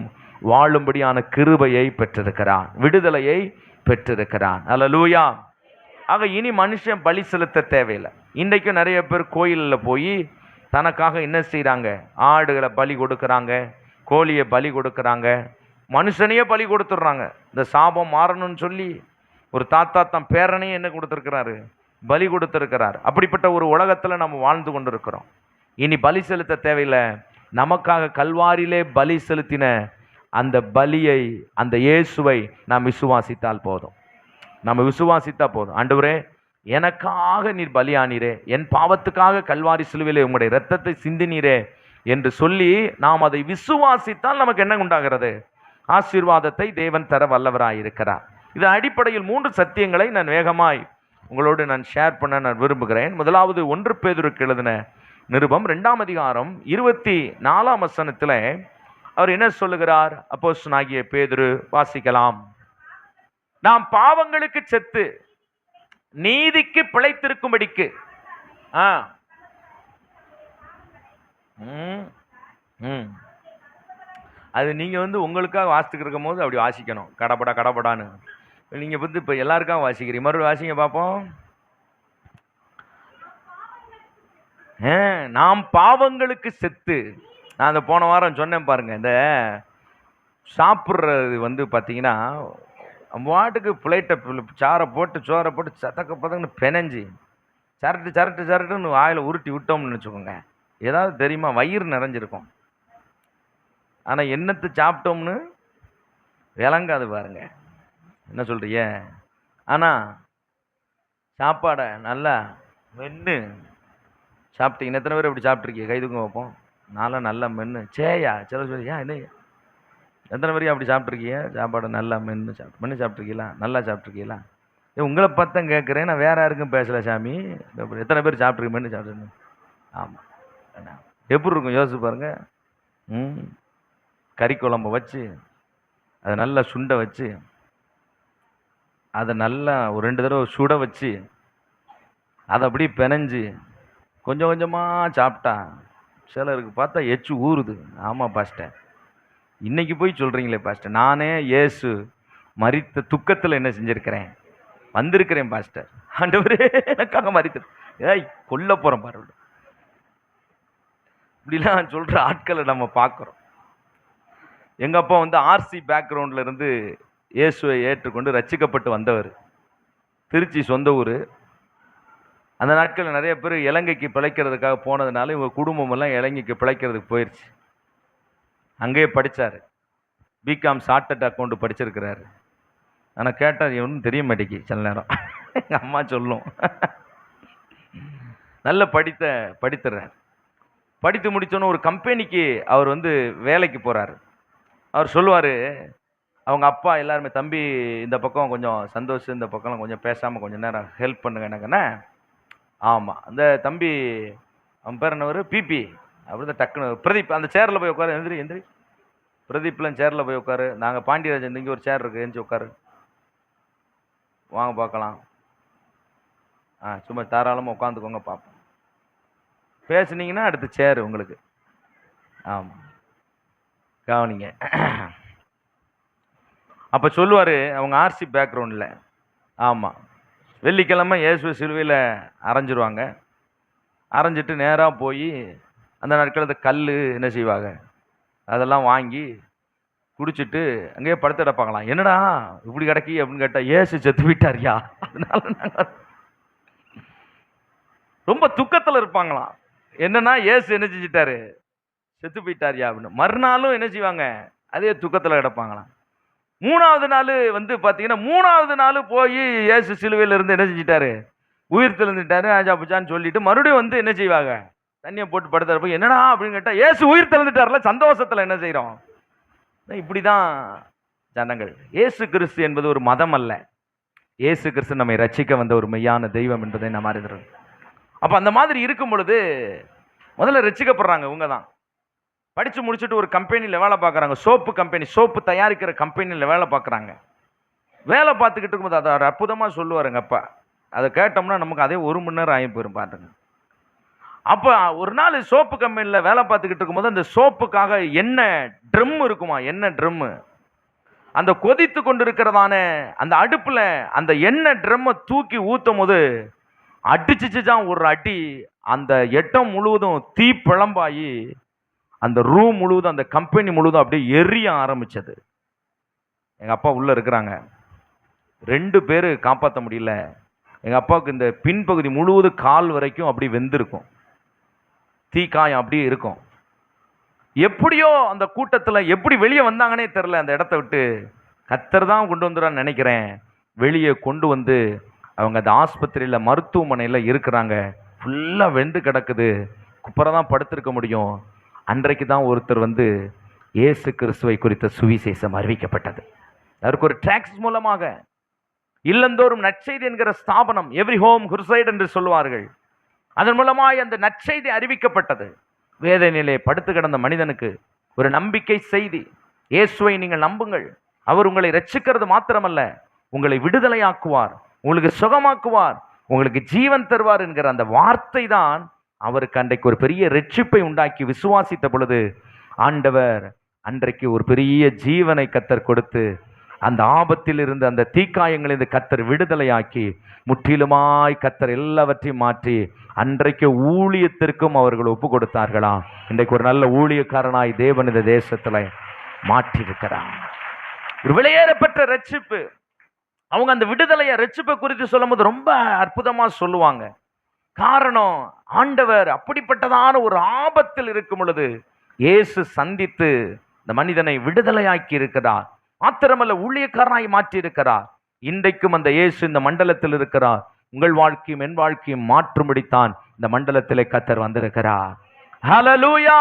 வாழும்படியான கிருபையை பெற்றிருக்கிறான், விடுதலையை பெற்றிருக்கிறான். அல்லேலூயா. ஆக இனி மனுஷன் பலி செலுத்த தேவையில்லை. இன்றைக்கும் நிறைய பேர் கோயிலில் போய் தனக்காக என்ன செய்கிறாங்க? ஆடுகளை பலி கொடுக்குறாங்க, கோழியை பலி கொடுக்குறாங்க, மனுஷனையே பலி கொடுத்துட்றாங்க. இந்த சாபம் மாறணும்னு சொல்லி ஒரு தாத்தா தம் பேரனையே என்ன கொடுத்துருக்கிறாரு? பலி கொடுத்துருக்கிறார். அப்படிப்பட்ட ஒரு உலகத்தில் நம்ம வாழ்ந்து கொண்டு இருக்கிறோம். இனி பலி செலுத்த தேவையில்லை. நமக்காக கல்வாரியிலே பலி செலுத்தின அந்த பலியை, அந்த இயேசுவை நாம் விசுவாசித்தால் போதும். நம்ம விசுவாசித்தா போதும். ஆண்டவரே, எனக்காக நீர் பலியானீரே, என் பாவத்துக்காக கல்வாரி சிலுவையிலே உங்களுடைய இரத்தத்தை சிந்தினீரே என்று சொல்லி நாம் அதை விசுவாசித்தால் நமக்கு என்ன உண்டாகிறது? ஆசீர்வாதத்தை தேவன் தர வல்லவராயிருக்கிறார். இது அடிப்படையில் 3 சத்தியங்களை நான் வேகமாய் உங்களோடு நான் ஷேர் பண்ண நான் விரும்புகிறேன். முதலாவது 1 பேதுருக்கு எழுதின நிருபம் 2ஆம் அதிகாரம் 24ஆம் வசனத்தில் அவர் என்ன சொல்லுகிறார்? அப்போஸ்தலனாகிய பேதுரு, வாசிக்கலாம். நாம் பாவங்களுக்கு செத்து நீதிக்கு பிழைத்திருக்கும்படிக்கு. அது நீங்க உங்களுக்காக வாசித்துக்கு இருக்கும் போது அப்படி வாசிக்கணும், கடப்படா கடப்படான்னு. நீங்க இப்ப எல்லாருக்காக வாசிக்கிறீங்க. மறுபடியும் வாசிங்க பார்ப்போம். நாம் பாவங்களுக்கு செத்து நான் அந்த போன வாரம் சொன்னேன் பாருங்க, இந்த சாப்பிட்றது வந்து பார்த்தீங்கன்னா வாட்டுக்கு பிளேட்டை சோறை போட்டு சதக்க பதங்கன்னு பெனஞ்சி சரட்டுன்னு வாயில் உருட்டி விட்டோம்னு வச்சுக்கோங்க, ஏதாவது தெரியுமா? வயிறு நிறைஞ்சிருக்கும். ஆனால் என்னத்தை சாப்பிட்டோம்னு விளங்காது பாருங்க. என்ன சொல்றீங்க? ஆனால் சாப்பாடை நல்லா மென்று சாப்பிட்டீங்க. எத்தனை பேர் இப்படி சாப்பிட்ருக்கீங்க? கைதுங்க வைப்போம். நான்லாம் நல்லா மென்று சேயா சில சொல்லி ஏன் என்ன எத்தனை பேரையும் அப்படி சாப்பிட்ருக்கீங்க? சாப்பாடை நல்லா மென்று சாப்பிட்ருக்கீங்களா? நல்லா சாப்பிட்ருக்கீங்களா? உங்களை பார்த்தேன் கேட்குறேன், நான் வேற யாருக்கும் பேசலை சாமி. எத்தனை பேர் சாப்பிட்ருக்கீங்க? மென்று சாப்பிட்ருங்க. ஆமாம், எப்படி இருக்கும் யோசிச்சு பாருங்க. கறி குழம்பு வச்சு அதை நல்லா சுண்டை வச்சு அதை நல்லா ஒரு 2 தடவை சுட வச்சு அதை அப்படி பெனஞ்சு கொஞ்சம் கொஞ்சமாக சாப்பிட்டா சிலருக்கு பார்த்தா எச்சு ஊறுது. ஆமாம் பாஸ்டர், இன்னைக்கு போய் சொல்கிறீங்களே பாஸ்டர், நானே இயேசு மரித்த துக்கத்தில் என்ன செஞ்சுருக்கிறேன், வந்திருக்கிறேன் பாஸ்டர். ஆண்டவரே எனக்காக மரித்து கொல்ல போகிறேன் பாரு. இப்படிலாம் சொல்கிற ஆட்களை நம்ம பார்க்குறோம். எங்கள் அப்பா வந்து ஆர்சி பேக்ரவுண்டில் இருந்து இயேசுவை ஏற்றுக்கொண்டு ரட்சிக்கப்பட்டு வந்தவர். திருச்சி சொந்த ஊர். அந்த நாட்களில் நிறைய பேர் இலங்கைக்கு பிழைக்கிறதுக்காக போனதுனால இவங்க குடும்பமெல்லாம் இலங்கைக்கு பிழைக்கிறதுக்கு போயிடுச்சு. அங்கேயே படித்தார். பிகாம் சார்ட்டர்ட் அக்கௌண்ட் படிச்சிருக்கிறாரு. ஆனால் கேட்டால் ஒன்றும் தெரிய மாட்டேங்கி சில நேரம். எங்கள் அம்மா சொல்லும். நல்ல படித்துறார். படித்து முடித்தோன்னு ஒரு கம்பெனிக்கு அவர் வந்து வேலைக்கு போகிறார். அவர் சொல்லுவார், அவங்க அப்பா எல்லாருமே, தம்பி இந்த பக்கம் கொஞ்சம் சந்தோஷம், இந்த பக்கம்லாம் கொஞ்சம் பேசாமல் கொஞ்சம் நேரம் ஹெல்ப் பண்ணுங்க எனக்குண்ணே. ஆமாம், அந்த தம்பி அவன் பேர் என்னவர், பிபி அப்படி தான் டக்குன்னு பிரதீப் அந்த சேரில் போய் உட்காரு, எந்திரி பிரதீப்லாம் சேரில் போய் உட்காரு. நாங்கள் பாண்டியராஜன் இங்கே ஒரு சேர் இருக்குது, எழுந்துச்சி உட்காரு, வாங்க பார்க்கலாம். சும்மா தாராளமாக உட்காந்துக்கோங்க பார்ப்போம். பேசுனீங்கன்னா அடுத்த சேர் உங்களுக்கு. ஆமாம், கவனிங்க. அப்போ சொல்லுவார், அவங்க ஆர்சி பேக்ரவுண்டில். ஆமாம், வெள்ளிக்கிழமை இயேசு சிலுவையில் அரைஞ்சிருவாங்க. அரைஞ்சிட்டு நேராக போய் அந்த நாட்களில் அந்த கல் என்ன செய்வாங்க, அதெல்லாம் வாங்கி குடிச்சிட்டு அங்கேயே படுத்து கிடப்பாங்களாம். என்னடா இப்படி கிடக்கி அப்படின்னு கேட்டால், ஏசு செத்து போயிட்டாரியா, அதனால நாங்கள் ரொம்ப துக்கத்தில் இருப்பாங்களாம். என்னன்னா ஏசு என்ன செஞ்சிட்டாரு, செத்து போயிட்டாரியா அப்படின்னு. மறுநாளும் என்ன செய்வாங்க, அதே துக்கத்தில் கிடப்பாங்களாம். 3வது நாள் வந்து பார்த்தீங்கன்னா, 3வது நாள் போய் ஏசு சிலுவையில் இருந்து என்ன செஞ்சிட்டாரு, உயிர் தெழுந்துட்டாரு ஆஜா புஜான்னு சொல்லிட்டு மறுபடியும் வந்து என்ன செய்வாங்க, தண்ணியை போட்டு படுத்துறப்ப என்னடா அப்படின்னு கேட்டால், ஏசு உயிர் தெழுந்துட்டார்ல, சந்தோஷத்தில் என்ன செய்கிறோம். இப்படி தான் ஜனங்கள். இயேசு கிறிஸ்து என்பது ஒரு மதம் அல்ல. இயேசு கிறிஸ்து நம்மை ரட்சிக்க வந்த ஒரு மெய்யான தெய்வம் என்பதை நாம் அறிகிறோம். அப்போ அந்த மாதிரி இருக்கும் பொழுது முதல்ல ரட்சிக்கப்படுறாங்க இவங்க தான். படித்து முடிச்சுட்டு ஒரு கம்பெனியில் வேலை பார்க்குறாங்க, சோப்பு கம்பெனி, சோப்பு தயாரிக்கிற கம்பெனியில் வேலை பார்க்குறாங்க. வேலை பார்த்துக்கிட்டு இருக்கும்போது அதை ஒரு அற்புதமாக சொல்லுவார் எங்கள் அப்பா. அதை கேட்டோம்னா நமக்கு அதே 1 மணி நேரம் ஆகி போயிடும் பார்த்துங்க. அப்போ ஒரு நாள் சோப்பு கம்பெனியில் வேலை பார்த்துக்கிட்டு இருக்கும்போது அந்த சோப்புக்காக என்ன ட்ரம் இருக்குமா, என்ன ட்ரம்மு, அந்த கொதித்து கொண்டு இருக்கிறதான அந்த அடுப்பில் அந்த எண்ணெய் ட்ரம்மை தூக்கி ஊற்றும் போது அடிச்சுதான் ஒரு அடி, அந்த இடம் முழுவதும் தீ பிளம்பாயி அந்த ரூம் முழுவதும் அந்த கம்பெனி முழுவதும் அப்படியே எரிய ஆரம்பிச்சது. எங்கள் அப்பா உள்ளே இருக்கிறாங்க. 2 பேர் காப்பாற்ற முடியல. எங்கள் அப்பாவுக்கு இந்த பின்பகுதி முழுவதும் கால் வரைக்கும் அப்படி வெந்திருக்கும், தீக்காயம் அப்படியே இருக்கும். எப்படியோ அந்த கூட்டத்தில் எப்படி வெளியே வந்தாங்கன்னே தெரில. அந்த இடத்த விட்டு கத்தர் தான் கொண்டு வந்துடான்னு நினைக்கிறேன். வெளியே கொண்டு வந்து அவங்க அந்த ஆஸ்பத்திரியில் மருத்துவமனையில் இருக்கிறாங்க. ஃபுல்லாக வெந்து கிடக்குது, குப்பரை தான் படுத்திருக்க முடியும். அன்றைக்கு தான் ஒருத்தர் வந்து இயேசு கிறிஸ்துவை குறித்த சுவிசேஷம் அறிவிக்கப்பட்டது. அதற்கு ஒரு ட்ராக்ஸ் மூலமாக இல்லந்தோறும் நற்செய்தி என்கிற ஸ்தாபனம், எவ்ரி ஹோம் குருசைட் என்று சொல்லுவார்கள், அதன் மூலமாய் அந்த நற்செய்தி அறிவிக்கப்பட்டது. வேதனையிலே படுத்து கிடந்த மனிதனுக்கு ஒரு நம்பிக்கை செய்தி, இயேசுவை நீங்கள் நம்புங்கள், அவர் உங்களை ரட்சிக்கிறது மாத்திரமல்ல, உங்களை விடுதலையாக்குவார், உங்களுக்கு சுகமாக்குவார், உங்களுக்கு ஜீவன் தருவார் என்கிற அந்த வார்த்தை தான் அவருக்கு அன்றைக்கு ஒரு பெரிய ரட்சிப்பை உண்டாக்கி விசுவாசித்த பொழுது ஆண்டவர் அன்றைக்கு ஒரு பெரிய ஜீவனை கத்தர் கொடுத்து அந்த ஆபத்தில் இருந்து அந்த தீக்காயங்களிலிருந்து கர்த்தர் விடுதலையாக்கி முற்றிலுமாய் கர்த்தர் எல்லாவற்றையும் மாற்றி அன்றைக்கு ஊழியத்திற்கும் அவர்கள் ஒப்பு கொடுத்தார்களாம். இன்றைக்கு ஒரு நல்ல ஊழியக்காரனாய் தேவன் இந்த தேசத்துல மாற்றி இருக்கிறார். ஒரு வெளியேறப்பட்ட ரட்சிப்பு. அவங்க அந்த விடுதலையை ரட்சிப்பை குறித்து சொல்லும் போது ரொம்ப அற்புதமா சொல்லுவாங்க. காரணம், ஆண்டவர் அப்படிப்பட்டதான ஒரு ஆபத்தில் இருக்கும் பொழுது இயேசு சந்தித்து இந்த மனிதனை விடுதலையாக்கி இருக்கிறார். மாத்திரமல்ல, ஊழியக்காரனாய் மாற்றி இருக்கிறார். இன்றைக்கும் அந்த இயேசு இந்த மண்டலத்தில் இருக்கிறார். உங்கள் வாழ்க்கையும் என் வாழ்க்கையும் மாற்றும்படித்தான் இந்த மண்டலத்திலே கர்த்தர் வந்திருக்கிறார். ஹல்லேலூயா.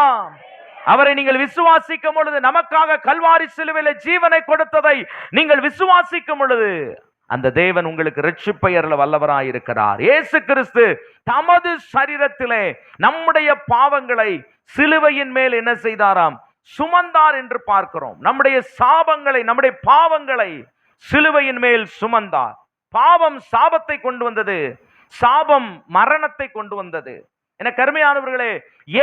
அவரை நீங்கள் விசுவாசிக்கும் பொழுது, நமக்காக கல்வாரி சிலுவையிலே ஜீவனை கொடுத்ததை நீங்கள் விசுவாசிக்கும் பொழுது அந்த தேவன் உங்களுக்கு ரட்சிப்பை அருள வல்லவராய் இருக்கிறார். இயேசு கிறிஸ்து தமது சரீரத்திலே நம்முடைய பாவங்களை சிலுவையின் மேல் என்ன செய்தாராம்? சுமந்தார் என்று பார்க்கிறோம். நம்முடைய சாபங்களை, நம்முடைய பாவங்களை சிலுவையின் மேல் சுமந்தார். பாவம் சாபத்தை கொண்டு வந்தது, சாபம் மரணத்தை கொண்டு வந்தது. என கருமையானவர்களே,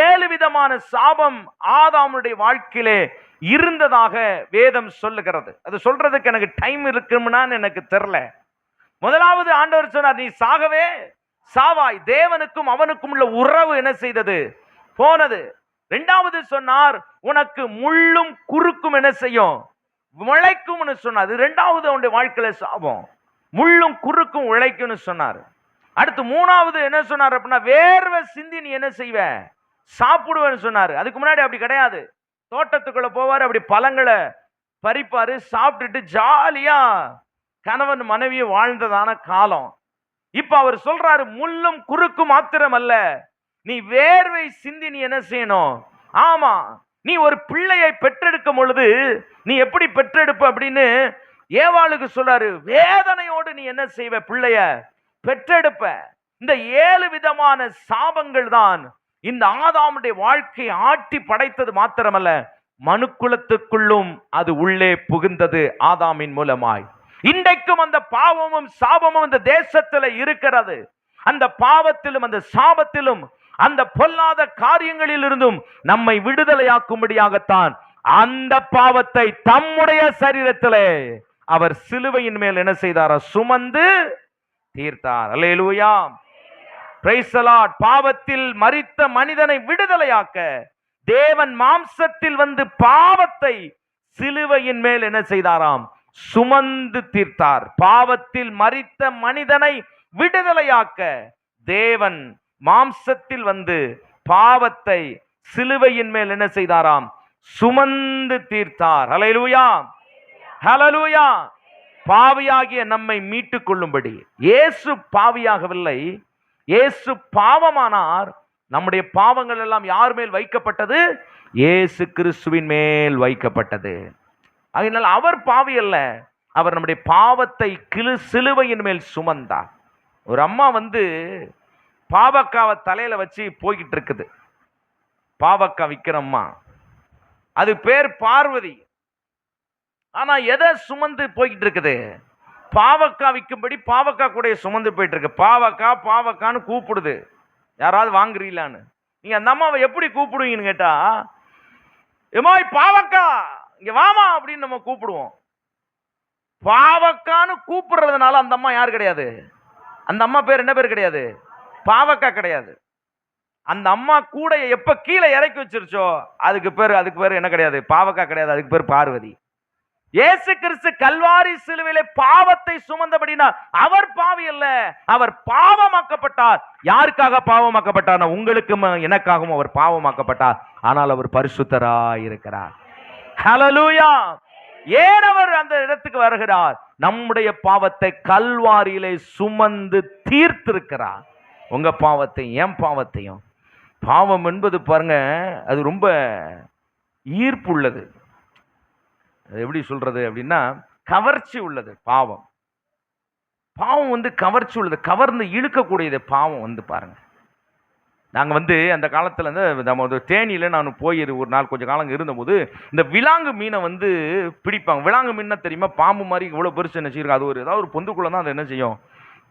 7 விதமான சாபம் ஆதாமுடைய வாழ்க்கையிலே இருந்ததாக வேதம் சொல்லுகிறது. அது சொல்றதுக்கு எனக்கு டைம் இருக்கும்னான்னு எனக்கு தெரியல. முதலாவது ஆண்டவர் சொன்னார், நீ சாகவே சாவாய். தேவனுக்கும் அவனுக்கும் உள்ள உறவு என்ன செய்தது? போனது. இரண்டாவது சொன்னார், உனக்கு முள்ளும் குறுக்கும் என்ன செய்யும்? உழைக்கும்னு சொன்னார். இரண்டாவது அவனுடைய வாழ்க்கையில சாபம், முள்ளும் குறுக்கும் உழைக்கும்னு சொன்னார். அடுத்து மூணாவது என்ன சொன்னார் அப்படின்னா, வேர்வை சிந்தி நீ என்ன செய்வ? சாப்பிடுவேன்னு சொன்னார். அதுக்கு முன்னாடி அப்படி கிடையாது. தோட்டத்துக்குள்ள போவார், அப்படி பழங்களை பறிப்பாரு, சாப்பிட்டுட்டு ஜாலியா கணவன் மனைவியை வாழ்ந்ததான காலம். இப்ப அவர் சொல்றாரு, முள்ளும் குறுக்கும் மாத்திரம் அல்ல, நீ வேர்வை சிந்தி நீ என்ன செய்யணும்? ஆமா, நீ ஒரு பிள்ளையை பெற்றெடுக்கும் பொழுது நீ எப்படி பெற்றெடுப்ப அப்படின்னு ஏவாளுக்கு சொல்றாரு. வேதனையோடு நீ என்ன செய்வ? பிள்ளைய பெற்றெடுப்ப. இந்த 7 விதமான சாபங்கள் தான் இந்த ஆதாமுடைய வாழ்க்கை ஆட்டி படைத்தது மாத்திரமல்ல, மனுக்குலத்துக்குள்ளும் அது உள்ளே புகுந்தது ஆதாமின் மூலமாய். இன்றைக்கும் அந்த பாவமும் சாபமும் இந்த தேசத்தில் இருக்கிறது. அந்த பாவத்திலும் அந்த சாபத்திலும் அந்த பொல்லாத காரியங்களில் இருந்தும் நம்மை விடுதலையாக்கும்படியாகத்தான் அந்த பாவத்தை தம்முடைய சரீரத்திலே அவர் சிலுவையின் மேல் என்ன செய்தாரா? சுமந்து தீர்த்தார். அல்லேலூயா, பிரைஸ் தி லார்ட். பாவத்தில் மரித்த மனிதனை விடுதலையாக்க தேவன் மாம்சத்தில் வந்து பாவத்தை சிலுவையின் மேல் என்ன செய்தாராம்? சுமந்து தீர்த்தார். பாவத்தில் மரித்த மனிதனை விடுதலையாக்க தேவன் மாம்சத்தில் வந்து பாவத்தை சிலுவையின் மேல் என்ன செய்தாராம்? சுமந்து தீர்த்தார். ஹல்லேலூயா, ஹல்லேலூயா. பாவியாகிய நம்மை மீட்டுக் கொள்ளும்படி இயேசு பாவியாகவில்லை, இயேசு பாவமானார். நம்முடைய பாவங்கள் எல்லாம் யார் மேல் வைக்கப்பட்டது? இயேசு கிறிஸ்துவின் மேல் வைக்கப்பட்டது. அதனால் அவர் பாவி அல்ல, அவர் நம்முடைய பாவத்தை சிலுவையின் மேல் சுமந்தார். ஒரு அம்மா வந்து பாவக்காவை தலையில வச்சு போய்கிட்டு இருக்குது. பாவக்காய் விற்கிற அம்மா, அது பேர் பார்வதி. ஆனா எதை சுமந்து போய்கிட்டு இருக்குது? பாவக்காய் விற்கும்படி பாவக்காய் கூட சுமந்து போயிட்டு இருக்கு. பாவக்காய் பாவக்கான்னு கூப்பிடுது. யாராவது வாங்குறீங்களான்னு. நீங்க அந்த அம்மாவை எப்படி கூப்பிடுவீங்கன்னு கேட்டா, எம்மாய் பாவக்கா இங்க வாமா அப்படின்னு நம்ம கூப்பிடுவோம். பாவக்கான்னு கூப்பிடுறதுனால அந்த அம்மா யார் கிடையாது? அந்த அம்மா பேர் என்ன பேர் கிடையாது? பாவக்கா கிடையாது. அந்த அம்மா கூட எப்ப கீழே இறக்கி வச்சிருச்சோ அதுக்கு பேர் என்ன கிடையாது? பாவக்கா கிடையாது, அதுக்கு பேர் பார்வதி. இயேசு கிறிஸ்து கல்வாரி சிலுவையிலே பாவத்தை சுமந்தபடினா அவர் பாவி அல்ல, அவர் பாவமாக்கப்பட்டார். யாருக்காக பாவமாக்கப்பட்டார்? உங்களுக்கும் எனக்காகவும் அவர் பாவமாக்கப்பட்டார். ஆனால் அவர் பரிசுத்தராய் இருக்கிறார். ஹல்லேலூயா. ஏன் அவர் அந்த இடத்துக்கு வருகிறார்? நம்முடைய பாவத்தை கல்வாரியிலே சுமந்து தீர்த்திருக்கிறார். உங்க பாவத்தையும் என் பாவத்தையும். பாவம் என்பது பாருங்க, அது ரொம்ப ஈர்ப்பு உள்ளது. எப்படி சொல்றது அப்படின்னா, கவர்ச்சி உள்ளது. பாவம் வந்து கவர்ச்சி உள்ளது, கவர்ந்து இழுக்கக்கூடியது பாவம் வந்து பாருங்க. நாங்கள் வந்து அந்த காலத்தில் வந்து நம்ம தேனியில் நான் போய் ஒரு நாள் கொஞ்சம் காலம் இருந்தபோது இந்த விலாங்கு மீனை வந்து பிடிப்பாங்க. விலாங்கு மீன் தெரியுமா? பாம்பு மாதிரி இவ்வளோ பெருசு என்ன செய்யும், அது ஏதாவது ஒரு பொந்துக்குள்ளே தான் அது என்ன செய்யும்,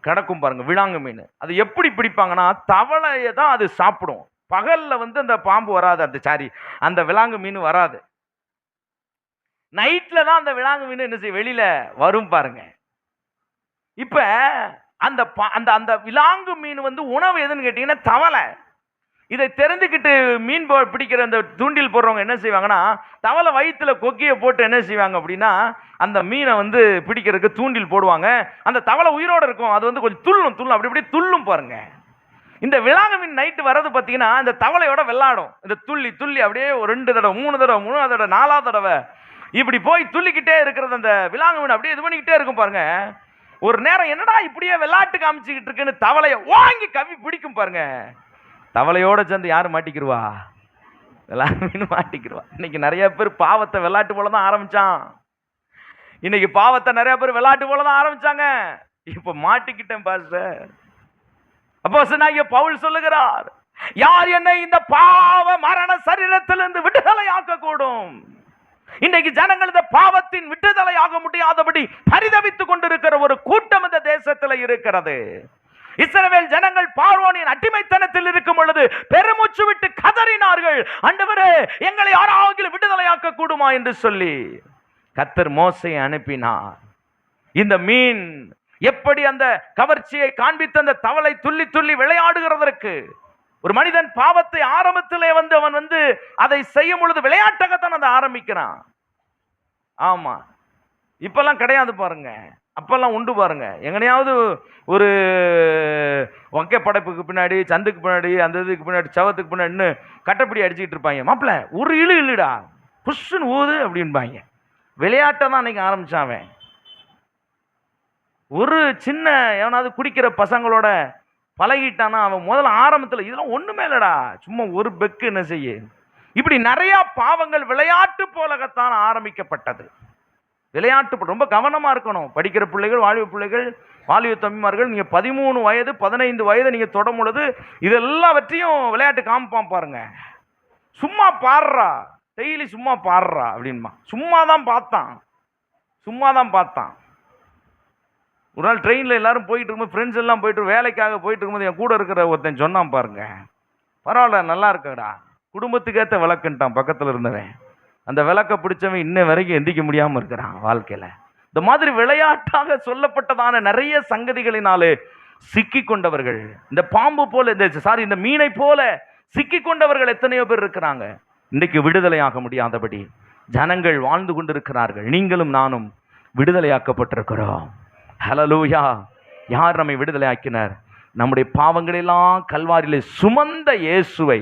கிடக்கும் பாருங்க விலாங்கு மீன். அது எப்படி பிடிப்பாங்கன்னா, தவளையை தான் அது சாப்பிடும். பகலில் வந்து அந்த பாம்பு வராது, அந்த விலாங்கு மீன் வராது. நைட்ல தான் அந்த விலாங்கு மீன் என்ன செய்ய வெளியில வரும் பாருங்க. இப்ப அந்த அந்த அந்த விலாங்கு மீன் வந்து உணவு எதுன்னு கேட்டீங்கன்னா தவளை. இதை தெரிஞ்சுக்கிட்டு மீன் பிடிக்கிற அந்த தூண்டில் போடுறவங்க என்ன செய்வாங்கன்னா, தவளை வயிற்றுல கொக்கியை போட்டு என்ன செய்வாங்க அப்படின்னா, அந்த மீனை வந்து பிடிக்கிறதுக்கு தூண்டில் போடுவாங்க. அந்த தவளை உயிரோடு இருக்கும், அது வந்து கொஞ்சம் துள்ளும் அப்படி இப்படி துள்ளும் பாருங்க. இந்த விலாங்கு மீன் நைட்டு வர்றது பார்த்தீங்கன்னா, இந்த தவளையோட விளையாடும். இந்த துள்ளி அப்படியே ஒரு 2 தடவை 3 தடவை 3வது தடவை 4வது தடவை இப்படி போய் துள்ளிக்கிட்டே இருக்கிறது. அந்த விலாங்கு மீன் அப்படியே இது பண்ணிக்கிட்டே இருக்கும் பாருங்க. ஒரு நேரம் என்னடா இப்படியே விளையாட்டு காமிச்சுக்கிட்டு இருக்குன்னு தவளையை வாங்கி கவி பிடிக்கும் பாருங்க. தவளையோட சேர்ந்து யாரு மாட்டிக்கிருவா? விலாங்கு மீன் மாட்டிக்கிருவா. இன்னைக்கு நிறைய பேர் பாவத்தை விளையாட்டு போல தான் ஆரம்பிச்சான். இன்னைக்கு பாவத்தை நிறைய பேர் விளையாட்டு போல தான் ஆரம்பிச்சாங்க. இப்ப மாட்டிக்கிட்டேன் பாஸ்டர். அப்போஸ்தலனாகிய பவுல் சொல்லுகிறார், யார் என்னை இந்த பாவ மரண சரீரத்திலிருந்து விடுதலை ஆக்க கூடும்? இன்றைக்கு ஜனங்கள் இந்த பாவத்தின் விடுதலை ஆக முடியாதபடி பரிதவித்துக் கொண்டிருக்கிற ஒரு கூட்டம் இந்த தேசத்தில் இருக்கிறது. இஸ்ரவேல் ஜனங்கள் பார்வோனின் அடிமைத்தனத்தில் இருக்கும் பொழுது பெருமூச்சு விட்டு கதறினார்கள், ஆண்டவரே எங்களை யாராவது விடுதலையாக்க கூடுமா என்று சொல்லி. கர்த்தர் மோசேயை அனுப்பினார். இந்த மீன் எப்படி அந்த கவர்ச்சியை காண்பித்த அந்த தவளை துள்ளி துள்ளி விளையாடுகிறதற்கு, ஒரு மனிதன் பாவத்தை ஆரம்பத்திலே வந்து அவன் வந்து அதை செய்யும் பொழுது விளையாட்டாகத்தான் அதை ஆரம்பிக்கிறான். ஆமா, இப்பெல்லாம் கிடையாது பாருங்க. அப்பெல்லாம் உண்டு பாருங்க. எங்கனையாவது ஒரு வங்கை படைப்புக்கு பின்னாடி, சந்துக்கு பின்னாடி, அந்த இதுக்கு பின்னாடி, சவத்துக்கு பின்னாடி கட்டப்பிடி அடிச்சுக்கிட்டு இருப்பாங்க. மாப்பிள்ள ஒரு இழுடா புஷ்ஷுன்னு ஊது அப்படின்பாங்க. விளையாட்டை தான் அன்னைக்கு ஆரம்பிச்சாவன். ஒரு சின்ன எவனாவது குடிக்கிற பசங்களோட பழகிட்டானா அவன் முதல்ல ஆரம்பத்தில் இதெல்லாம் ஒண்ணுமே இல்லடா, சும்மா ஒரு பெக்கு என்ன செய்ய. இப்படி நிறைய பாவங்கள் விளையாட்டு போலகத்தான் ஆரம்பிக்கப்பட்டது. விளையாட்டு ரொம்ப கவனமா இருக்கணும். படிக்கிற பிள்ளைகள், வாலிப பிள்ளைகள், வாலிப தம்பிமார்கள், நீங்க 13 வயது 15 வயது நீங்க தொடும் பொழுது இதெல்லாவற்றையும் விளையாட்டு காமிப்பான் பாருங்க. சும்மா பாடுறா, டெய்லி சும்மா பாடுறா அப்படின்மா. சும்மா தான் பார்த்தான். ஒரு நாள் ட்ரெயினில் எல்லாரும் போயிட்டு இருக்கும்போது, ஃப்ரெண்ட்ஸ் எல்லாம் போயிட்டு வேலைக்காக போயிட்டு இருக்கும்போது என் கூட இருக்கிற ஒருத்தன் சொன்னான் பாருங்க, பரவாயில்ல நல்லா இருக்கடா, குடும்பத்துக்கேற்ற விளக்குன்ட்டான் பக்கத்தில் இருந்தவன். அந்த விளக்க பிடிச்சவன் இன்ன வரைக்கும் எந்திக்க முடியாமல் இருக்கிறான் வாழ்க்கையில். இந்த மாதிரி விளையாட்டாக சொல்லப்பட்டதான நிறைய சங்கதிகளினாலே சிக்கி கொண்டவர்கள், இந்த பாம்பு போல, இந்த மீனை போல சிக்கி கொண்டவர்கள் எத்தனையோ பேர் இருக்கிறாங்க. இன்றைக்கு விடுதலையாக முடியாதபடி ஜனங்கள் வாழ்ந்து கொண்டிருக்கிறார்கள். நீங்களும் நானும் விடுதலையாக்கப்பட்டிருக்கிறோம். ஹல்லேலூயா. யார் நம்மை விடுதலை ஆக்கினார்? நம்முடைய பாவங்களெல்லாம் கல்வாரியிலே சுமந்த இயேசுவை,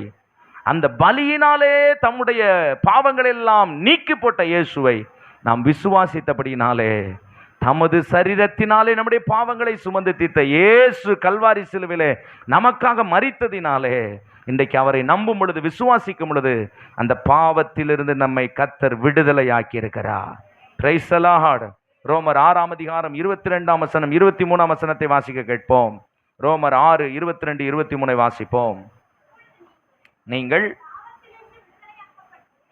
அந்த பலியினாலே தம்முடைய பாவங்களெல்லாம் நீக்கி போட்ட இயேசுவை நாம் விசுவாசித்தபடினாலே, தமது சரீரத்தினாலே நம்முடைய பாவங்களை சுமந்து தீர்த்த இயேசு கல்வாரி சிலுவிலே நமக்காக மரித்ததினாலே, இன்றைக்கு அவரை நம்பும் பொழுது, விசுவாசிக்கும் பொழுது அந்த பாவத்திலிருந்து நம்மை கர்த்தர் விடுதலை ஆக்கி இருக்கிறார். Praise the Lord. ரோமர் 6ஆம் அதிகாரம் 22ஆம் வசனம் 23ஆம் வசனத்தை வாசிக்க கேட்போம். ரோமர் 6 22 23 வாசிப்போம். நீங்கள்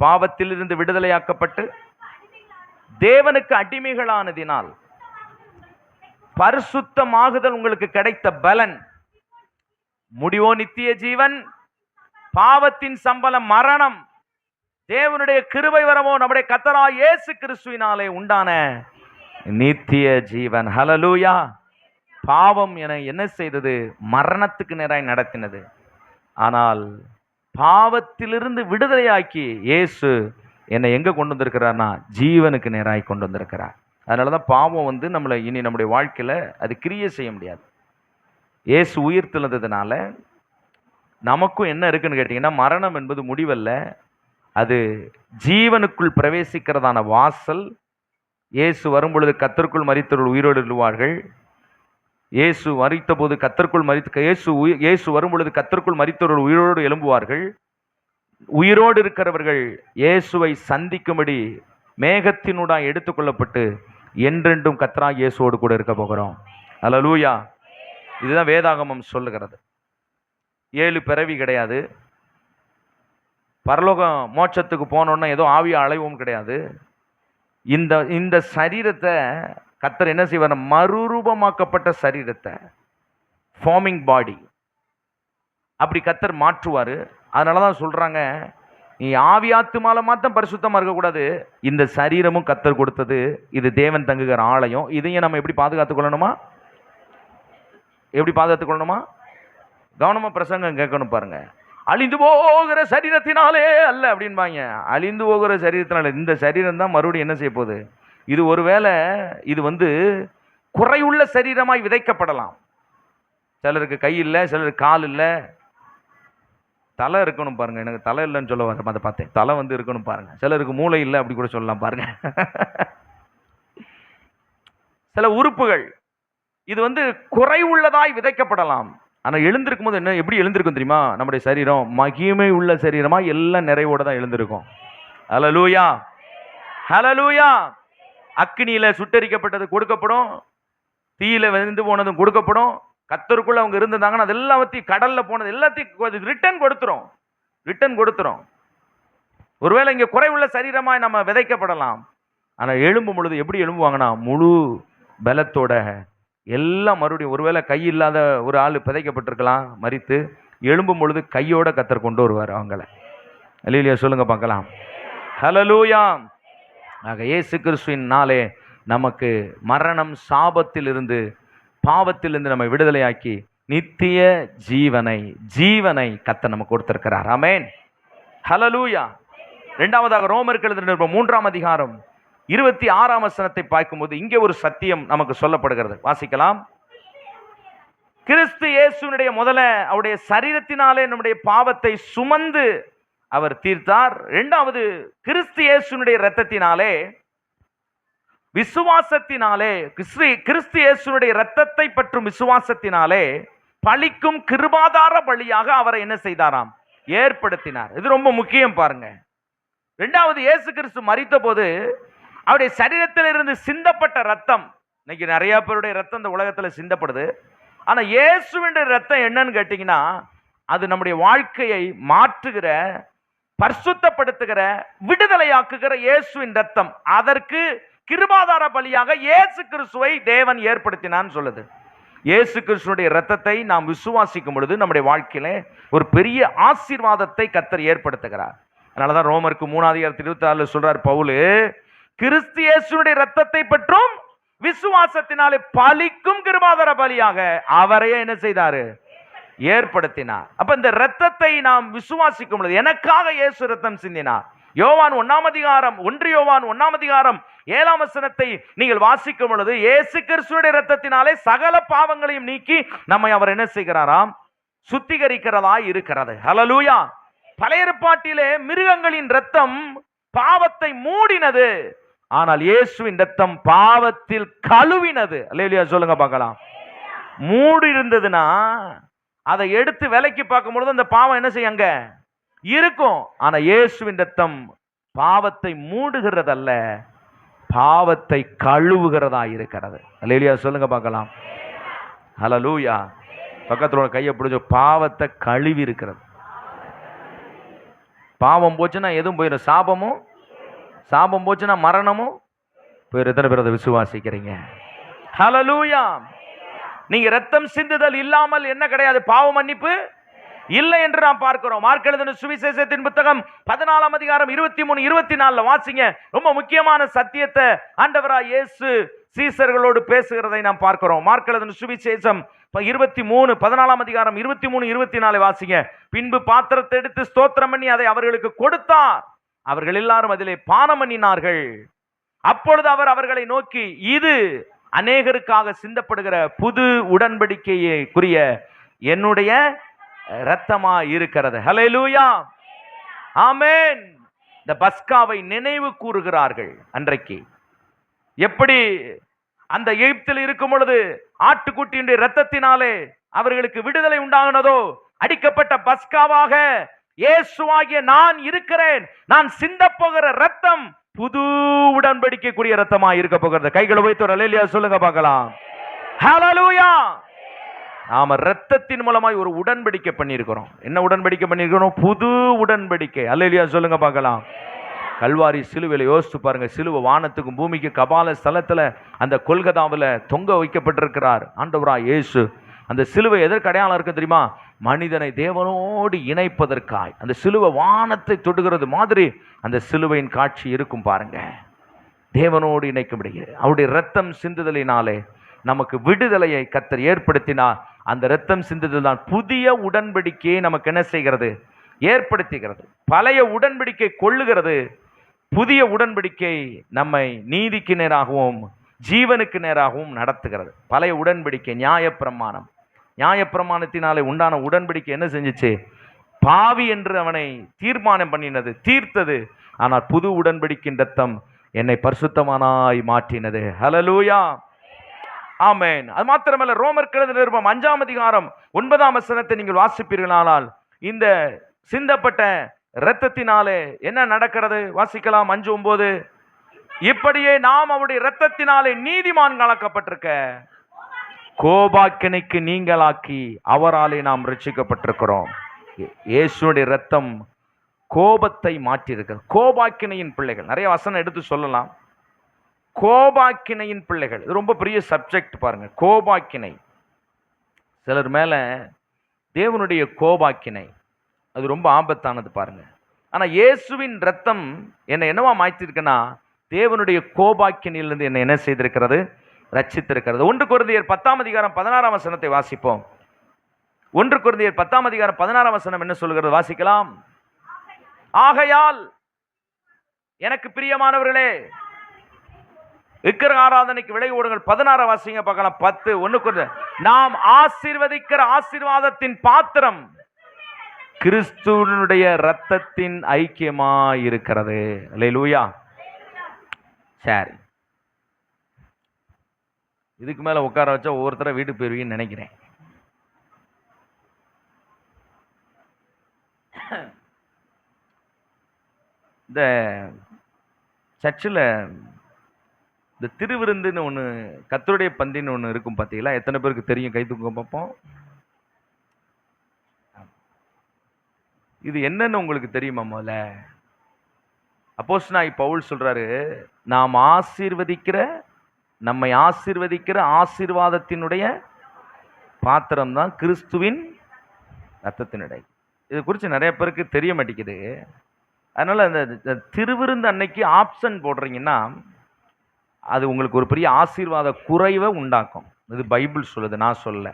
பாவத்திலிருந்து விடுதலையாக்கப்பட்டு தேவனுக்கு அடிமைகளானதினால் பரிசுத்தமாகுதல் உங்களுக்கு கிடைத்த பலன், முடிவோ நித்திய ஜீவன், பாவத்தின் சம்பளம் மரணம், தேவனுடைய கிருபை வரமோ நம்முடைய கர்த்தராகிய இயேசு கிறிஸ்துவினாலே உண்டான நித்திய ஜீவன். ஹல்லேலூயா. பாவம் என என்ன செய்தது? மரணத்துக்கு நேராய் நடத்தினது. ஆனால் பாவத்திலிருந்து விடுதலையாக்கி இயேசு என்னை எங்க கொண்டு வந்திருக்கிறார்னா, ஜீவனுக்கு நேராய் கொண்டு வந்திருக்கிறார். அதனாலதான் பாவம் வந்து நம்மளை இனி நம்முடைய வாழ்க்கையில அது கிரியை செய்ய முடியாது. இயேசு உயிர் தெழுந்ததுனால நமக்கும் என்ன இருக்குன்னு கேட்டீங்கன்னா, மரணம் என்பது முடிவல்ல, அது ஜீவனுக்குள் பிரவேசிக்கிறதான வாசல். இயேசு வரும்பொழுது கர்த்தருக்குள் மரித்தவர்கள் உயிரோடு எழுவார்கள். இயேசு மரித்த போது கர்த்தருக்குள் இயேசு வரும்பொழுது கர்த்தருக்குள் மரித்தவர்கள் உயிரோடு எழும்புவார்கள். உயிரோடு இருக்கிறவர்கள் இயேசுவை சந்திக்கும்படி மேகத்தினூடாக எடுத்துக்கொள்ளப்பட்டு என்றென்றும் கர்த்தராகிய இயேசுவோடு கூட இருக்க போகிறோம். அல்லேலூயா. இதுதான் வேதாகமம் சொல்லுகிறது. 7 பிறவி கிடையாது. பரலோகம் மோட்சத்துக்கு போனோன்னா ஏதோ ஆவியா அலைவும் கிடையாது. இந்த சரீரத்தை கர்த்தர் என்ன செய்வார்? மறுரூபமாக்கப்பட்ட சரீரத்தை, ஃபார்மிங் பாடி, அப்படி கர்த்தர் மாற்றுவார். அதனால தான் சொல்கிறாங்க, நீ ஆவியாத்துமால மாத்தம் பரிசுத்தமா இருக்கக்கூடாது. இந்த சரீரமும் கர்த்தர் கொடுத்தது, இது தேவன் தங்குகிற ஆலயம். இதையும் நம்ம எப்படி பாதுகாத்துக் கொள்ளணுமா? எப்படி பாதுகாத்துக் கொள்ளணுமா? கவனமா பிரசங்கம் கேட்கணும் பாருங்க. அழிந்து போகிற சரீரத்தினாலே அல்ல அப்படின்பாங்க. அழிந்து போகிற சரீரத்தினால இந்த சரீரம் தான் மறுபடியும் என்ன செய்ய போகுது? இது ஒருவேளை இது குறையுள்ள சரீரமாய் விதைக்கப்படலாம். சிலருக்கு கை இல்லை, சிலருக்கு கால் இல்லை, தலை இருக்கணும் பாருங்க. எனக்கு தலை இல்லைன்னு சொல்ல வர அதை பார்த்தேன். தலை இருக்கணும் பாருங்க. சிலருக்கு மூளை இல்லை அப்படி கூட சொல்லலாம் பாருங்க. சில உறுப்புகள் இது குறைவுள்ளதாய் விதைக்கப்படலாம். ஆனால் எழுந்திருக்கும் போது என்ன எப்படி எழுந்திருக்கும் தெரியுமா? நம்முடைய சரீரம் மகிமை உள்ள சரீரமா எல்லாம் நிறைவோட தான் எழுந்திருக்கும். ஹல்லேலூயா, ஹல்லேலூயா. அக்கினியில சுட்டரிக்கப்பட்டது கொடுக்கப்படும், தீயில வெந்து போனதும் கொடுக்கப்படும். கர்த்தருக்குள்ள அவங்க இருந்திருந்தாங்கன்னா அது எல்லாத்தையும், கடல்ல போனது எல்லாத்தையும் ரிட்டர்ன் கொடுத்துரும். ஒருவேளை இங்க குறைவுள்ள சரீரமாய் நம்ம விதைக்கப்படலாம். ஆனா எழும்பும் பொழுது எப்படி எழும்புவாங்கன்னா முழு பலத்தோட எல்லாம் மறுபடியும். ஒருவேளை கை இல்லாத ஒரு ஆள் பிதைக்கப்பட்டிருக்கலாம், மரித்து எழும்பும் பொழுது கையோட கர்த்தர் கொண்டு வருவார் அவங்கள. அல்லேலூயா சொல்லுங்க பார்க்கலாம். ஹல்லேலூயா. ஆக இயேசு கிறிஸ்துவின் நாளே நமக்கு மரணம், சாபத்திலிருந்து, பாவத்திலிருந்து நம்ம விடுதலையாக்கி நித்திய ஜீவனை கர்த்தர் நமக்கு கொடுத்திருக்கிறார். ஆமென், ஹல்லேலூயா. இரண்டாவதாக ரோமருக்கு எழுதின 3ஆம் அதிகாரம் 26ஆம் வசனத்தை பார்க்கும்போது இங்கே ஒரு சத்தியம் நமக்கு சொல்லப்படுகிறது. வாசிக்கலாம். கிறிஸ்து இயேசுனுடைய முதல்ல அவருடைய சரீரத்தினாலே நம்முடைய பாவத்தை சுமந்து அவர் தீர்த்தார். இரண்டாவது, கிறிஸ்து இயேசுனுடைய இரத்தத்தினாலே, விசுவாசத்தினாலே, கிறிஸ்து இயேசுனுடைய இரத்தத்தை பற்றும் விசுவாசத்தினாலே பலிக்கும் கிருபாதார பலியாக அவரை என்ன செய்தாராம்? ஏற்படுத்தினார். இது ரொம்ப முக்கியம் பாருங்க. இரண்டாவது, இயேசு கிறிஸ்து மரித்த போது அவருடைய சரீரத்தில் இருந்து சிந்தப்பட்ட ரத்தம். இன்னைக்கு நிறைய பேருடைய ரத்தம் இந்த உலகத்தில் சிந்தப்படுது. ஆனா இயேசுவின் ரத்தம் என்னன்னு கேட்டீங்கன்னா, அது நம்முடைய வாழ்க்கையை மாற்றுகிற, பரிசுத்தப்படுத்துகிற, விடுதலையாக்குகிற இயேசுவின் ரத்தம். அதற்கு கிருபாதார பலியாக இயேசு கிறிஸ்துவை தேவன் ஏற்படுத்தினான்னு சொல்லுது. இயேசு கிறிஸ்துடைய ரத்தத்தை நாம் விசுவாசிக்கும் பொழுது நம்முடைய வாழ்க்கையில ஒரு பெரிய ஆசீர்வாதத்தை கர்த்தர் ஏற்படுத்துகிறார். அதனாலதான் ரோமருக்கு 3:26 சொல்றார் பவுல், கிறிஸ்து இயேசுடைய ரத்தத்தை பற்றும் விசுவாசத்தினாலே பலிக்கும் கிருபாதார பலியாக அவரையே என்ன செய்தாரு? ஏற்படுத்தினார். அப்ப இந்த ரத்தத்தை நாம் விசுவாசிக்கும் பொழுது, எனக்காக இயேசு ரத்தம் சிந்தினார். யோவான் 1 யோவான் 1 அதிகாரம் 7ஆம் வசனத்தை நீங்கள் வாசிக்கும் பொழுது, இயேசு கிறிஸ்துவின் ரத்தத்தினாலே சகல பாவங்களையும் நீக்கி நம்மை அவர் என்ன செய்கிறாராம்? சுத்திகரிக்கிறதா இருக்கிறது. ஹல்லேலூயா. பழைய ஏற்பாட்டிலே மிருகங்களின் ரத்தம் பாவத்தை மூடினது, ஆனால் இயேசுவின் ரத்தம் பாவத்தில் கழுவினது. அல்லேலூயா சொல்லுங்க பார்க்கலாம். மூடி இருந்ததுன்னா அதை எடுத்து விலைக்கு பார்க்கும் பொழுது அந்த பாவம் என்ன செய்யுங்க இருக்கும். ஆனா இயேசுவின் ரத்தம் பாவத்தை மூடுகிறதல்ல, பாவத்தை கழுவுகிறதா இருக்கிறது. அல்லேலூயா சொல்லுங்க பார்க்கலாம். ஹல்லேலூயா. பக்கத்துல கையை பிடிச்ச பாவத்தை கழுவி இருக்கிறது. பாவம் போச்சுன்னா எதுவும் போயிடும். சாபம் போச்சுன்னா மரணமும் போயிடும். எத்தனை பேர் அதை விசுவாசிக்கிறீங்க? ஹல்லேலூயா. நீங்க ரத்தம் சிந்துதல் இல்லாமல் என்ன கிடையாது? பாவ மன்னிப்பு இல்லை என்று நாம் பார்க்கிறோம். மார்க் எழுதின சுவிசேஷத்தின் புத்தகம் 14ஆம் அதிகாரம் 23, 24 வாசிங்க. ரொம்ப முக்கியமான சத்தியத்தை ஆண்டவராய் இயேசு சீசர்களோடு பேசுகிறதை நாம் பார்க்கிறோம். மார்க் எழுதின சுவிசேஷம் 23 14ஆம் அதிகாரம் 23, 24 வாசிங்க. பின்பு பாத்திரத்தை எடுத்து ஸ்தோத்திரம் பண்ணி அதை அவர்களுக்கு கொடுத்தார். அவர்கள் எல்லாரும் அதிலே பானம் பண்ணினார்கள். அப்பொழுது அவர் அவர்களை நோக்கி, இது அநேகருக்காக சிந்தப்படுகிற புது உடன்படிக்கைக்குரிய என்னுடைய இரத்தமா இருக்கிறது. ஹல்லேலூயா, ஆமென். இந்த பஸ்காவை நினைவு கூறுகிறார்கள். அன்றைக்கு எப்படி அந்த எகிப்தில் இருக்கும் பொழுது ஆட்டுக்குட்டியுடைய இரத்தத்தினாலே அவர்களுக்கு விடுதலை உண்டானதோ, அடிக்கப்பட்ட பஸ்காவாக இயேசுவாகிய நான் இருக்கிறேன். நான் சிந்த போகிற இரத்தம் புது உடன்படிக்கைக்குரிய இரத்தமா இருக்க போகிறது. கைகளை வைத்து அல்லேலூயா சொல்லுங்க பார்க்கலாம். ஹல்லேலூயா. நாம இரத்தத்தின் மூலமாய் ஒரு உடன்படிக்கை பண்ணியிருக்கிறோம். என்ன உடன்படிக்கை பண்ணியிருக்கிறோம்? புது உடன்படிக்கை. அல்லேலூயா சொல்லுங்க பார்க்கலாம். கல்வாரி சிலுவையில யோசிச்சு பாருங்க. சிலுவை வானத்துக்கும் பூமிக்கு கபால ஸ்தலத்துல அந்த கொல்கதாவில் தொங்க வைக்கப்பட்டிருக்கிறார் ஆண்டவராய் இயேசு. அந்த சிலுவை எதற்கு அடையாளம் இருக்கு தெரியுமா? மனிதனை தேவனோடு இணைப்பதற்காய் அந்த சிலுவை வானத்தை தொடுகிறது மாதிரி அந்த சிலுவையின் காட்சி இருக்கும் பாருங்க. தேவனோடு இணைக்க முடிகிறது. அவருடைய இரத்தம் சிந்துதலினாலே நமக்கு விடுதலையை கர்த்தர் ஏற்படுத்தினார். அந்த இரத்தம் சிந்துதல் தான் புதிய உடன்படிக்கையை நமக்கு என்ன செய்கிறது? ஏற்படுத்துகிறது. பழைய உடன்படிக்கை கொள்ளுகிறது. புதிய உடன்படிக்கை நம்மை நீதிக்கு நேராகவும் ஜீவனுக்கு நேராகவும் நடத்துகிறது. பழைய உடன்படிக்கை நியாயப்பிரமாணம், நியாயப்பிரமாணத்தினாலே உண்டான உடன்படிக்கை என்ன செஞ்சிச்சு? பாவி என்று அவனை தீர்மானம் பண்ணினது, தீர்த்தது. ஆனால் புது உடன்படிக்கையின் ரத்தம் என்னை பரிசுத்தமானாய் மாற்றினது. ஹல்லேலூயா, ஆமென். அது மாத்திரமல்ல, ரோமர் எழுதின நிருபம் 5ஆம் அதிகாரம் 9ஆம் வசனத்தை நீங்கள் வாசிப்பீர்களானால் இந்த சிந்தப்பட்ட இரத்தத்தினாலே என்ன நடக்கிறது? வாசிக்கலாம். 5:9. இப்படியே நாம் அவருடைய இரத்தத்தினாலே நீதிமான்களாக்கப்பட்டிருக்க கோபாக்கினைக்கு நீங்களாக்கி அவராலே நாம் ரட்சிக்கப்பட்டிருக்கிறோம். இயேசுடைய இரத்தம் கோபத்தை மாற்றியிருக்கிறது. கோபாக்கினையின் பிள்ளைகள், நிறைய வசனம் எடுத்து சொல்லலாம். கோபாக்கினையின் பிள்ளைகள், இது ரொம்ப பெரிய சப்ஜெக்ட் பாருங்க. கோபாக்கினை, சிலர் மேல தேவனுடைய கோபாக்கினை, அது ரொம்ப ஆபத்தானது பாருங்க. ஆனா இயேசுவின் ரத்தம் என்னை என்னவா மாற்றிருக்குன்னா, தேவனுடைய கோபாக்கினிலிருந்து என்னை என்ன செய்திருக்கிறது? ரட்சித்திருக்கிறது. 1 கொரிந்தியர் 10ஆம் அதிகாரம் 16ஆம் வசனத்தை வாசிப்போம். 1 கொரிந்தியர் 10ஆம் அதிகாரம் 16ஆம் வசனம் என்ன சொல்கிறது? வாசிக்கலாம். ஆகையால் எனக்கு பிரியமானவர்களே, விக்கிரக ஆராதனைக்கு விலை ஓடுங்கள். 16 வாசிங்க பார்க்கலாம். 10 1 கொரிந்தியர். நாம் ஆசீர்வதிக்கிற ஆசீர்வாதத்தின் பாத்திரம் கிறிஸ்துவினுடைய இரத்தத்தின் ஐக்கியமாய் இருக்கிறது. அல்லேலூயா. சரி, இதுக்கு மேல உட்கார வச்சா ஒவ்வொருத்தர வீட்டுக்கு போயிருவீங்கன்னு நினைக்கிறேன். இந்த சர்ச்சில் இந்த திருவிருந்துன்னு ஒன்று, கர்த்தருடைய பந்தின்னு ஒன்று இருக்கும் பார்த்தீங்களா? எத்தனை பேருக்கு தெரியும்? கை தூக்க பார்ப்போம். இது என்னன்னு உங்களுக்கு தெரியுமா? முதல்ல அப்போஸ்தலனாகிய பவுல் சொல்றாரு, நாம் நம்மை ஆசீர்வதிக்கிற ஆசீர்வாதத்தினுடைய பாத்திரம் தான் கிறிஸ்துவின் ரத்தத்தினுடைய. இது குறித்து நிறைய பேருக்கு தெரிய மாட்டேங்குது. அதனால அந்த திருவிருந்து அன்னைக்கு ஆப்ஷன் போடுறீங்கன்னா அது உங்களுக்கு ஒரு பெரிய ஆசீர்வாத குறைவை உண்டாக்கும். இது பைபிள் சொல்லுது, நான் சொல்லல.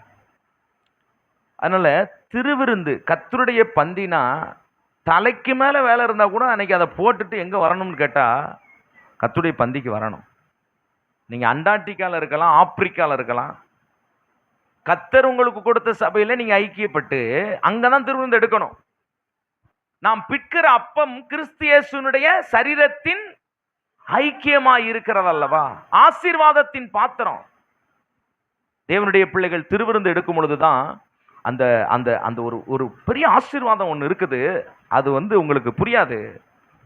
அதனால திருவிருந்து கர்த்தருடைய பந்தினா தலைக்கு மேலே வேலை இருந்தால் கூட அன்னைக்கு அதை போட்டுட்டு எங்கே வரணும்னு கேட்டால் கர்த்தருடைய பந்திக்கு வரணும். நீங்கள் அண்டார்டிகாவில் இருக்கலாம், ஆப்பிரிக்காவில் இருக்கலாம். கர்த்தர் உங்களுக்கு கொடுத்த சபையில் நீங்கள் ஐக்கியப்பட்டு அங்கே தான் திருவிருந்து எடுக்கணும். நாம் பிற்கிற அப்பம் கிறிஸ்து இயேசுவினுடைய சரீரத்தின் ஐக்கியமாய் இருக்கிறது அல்லவா? ஆசீர்வாதத்தின் பாத்திரம். தேவனுடைய பிள்ளைகள் திருவிருந்து எடுக்கும் பொழுதுதான் அந்த அந்த அந்த ஒரு பெரிய ஆசீர்வாதம் ஒன்று இருக்குது. அது உங்களுக்கு புரியாது.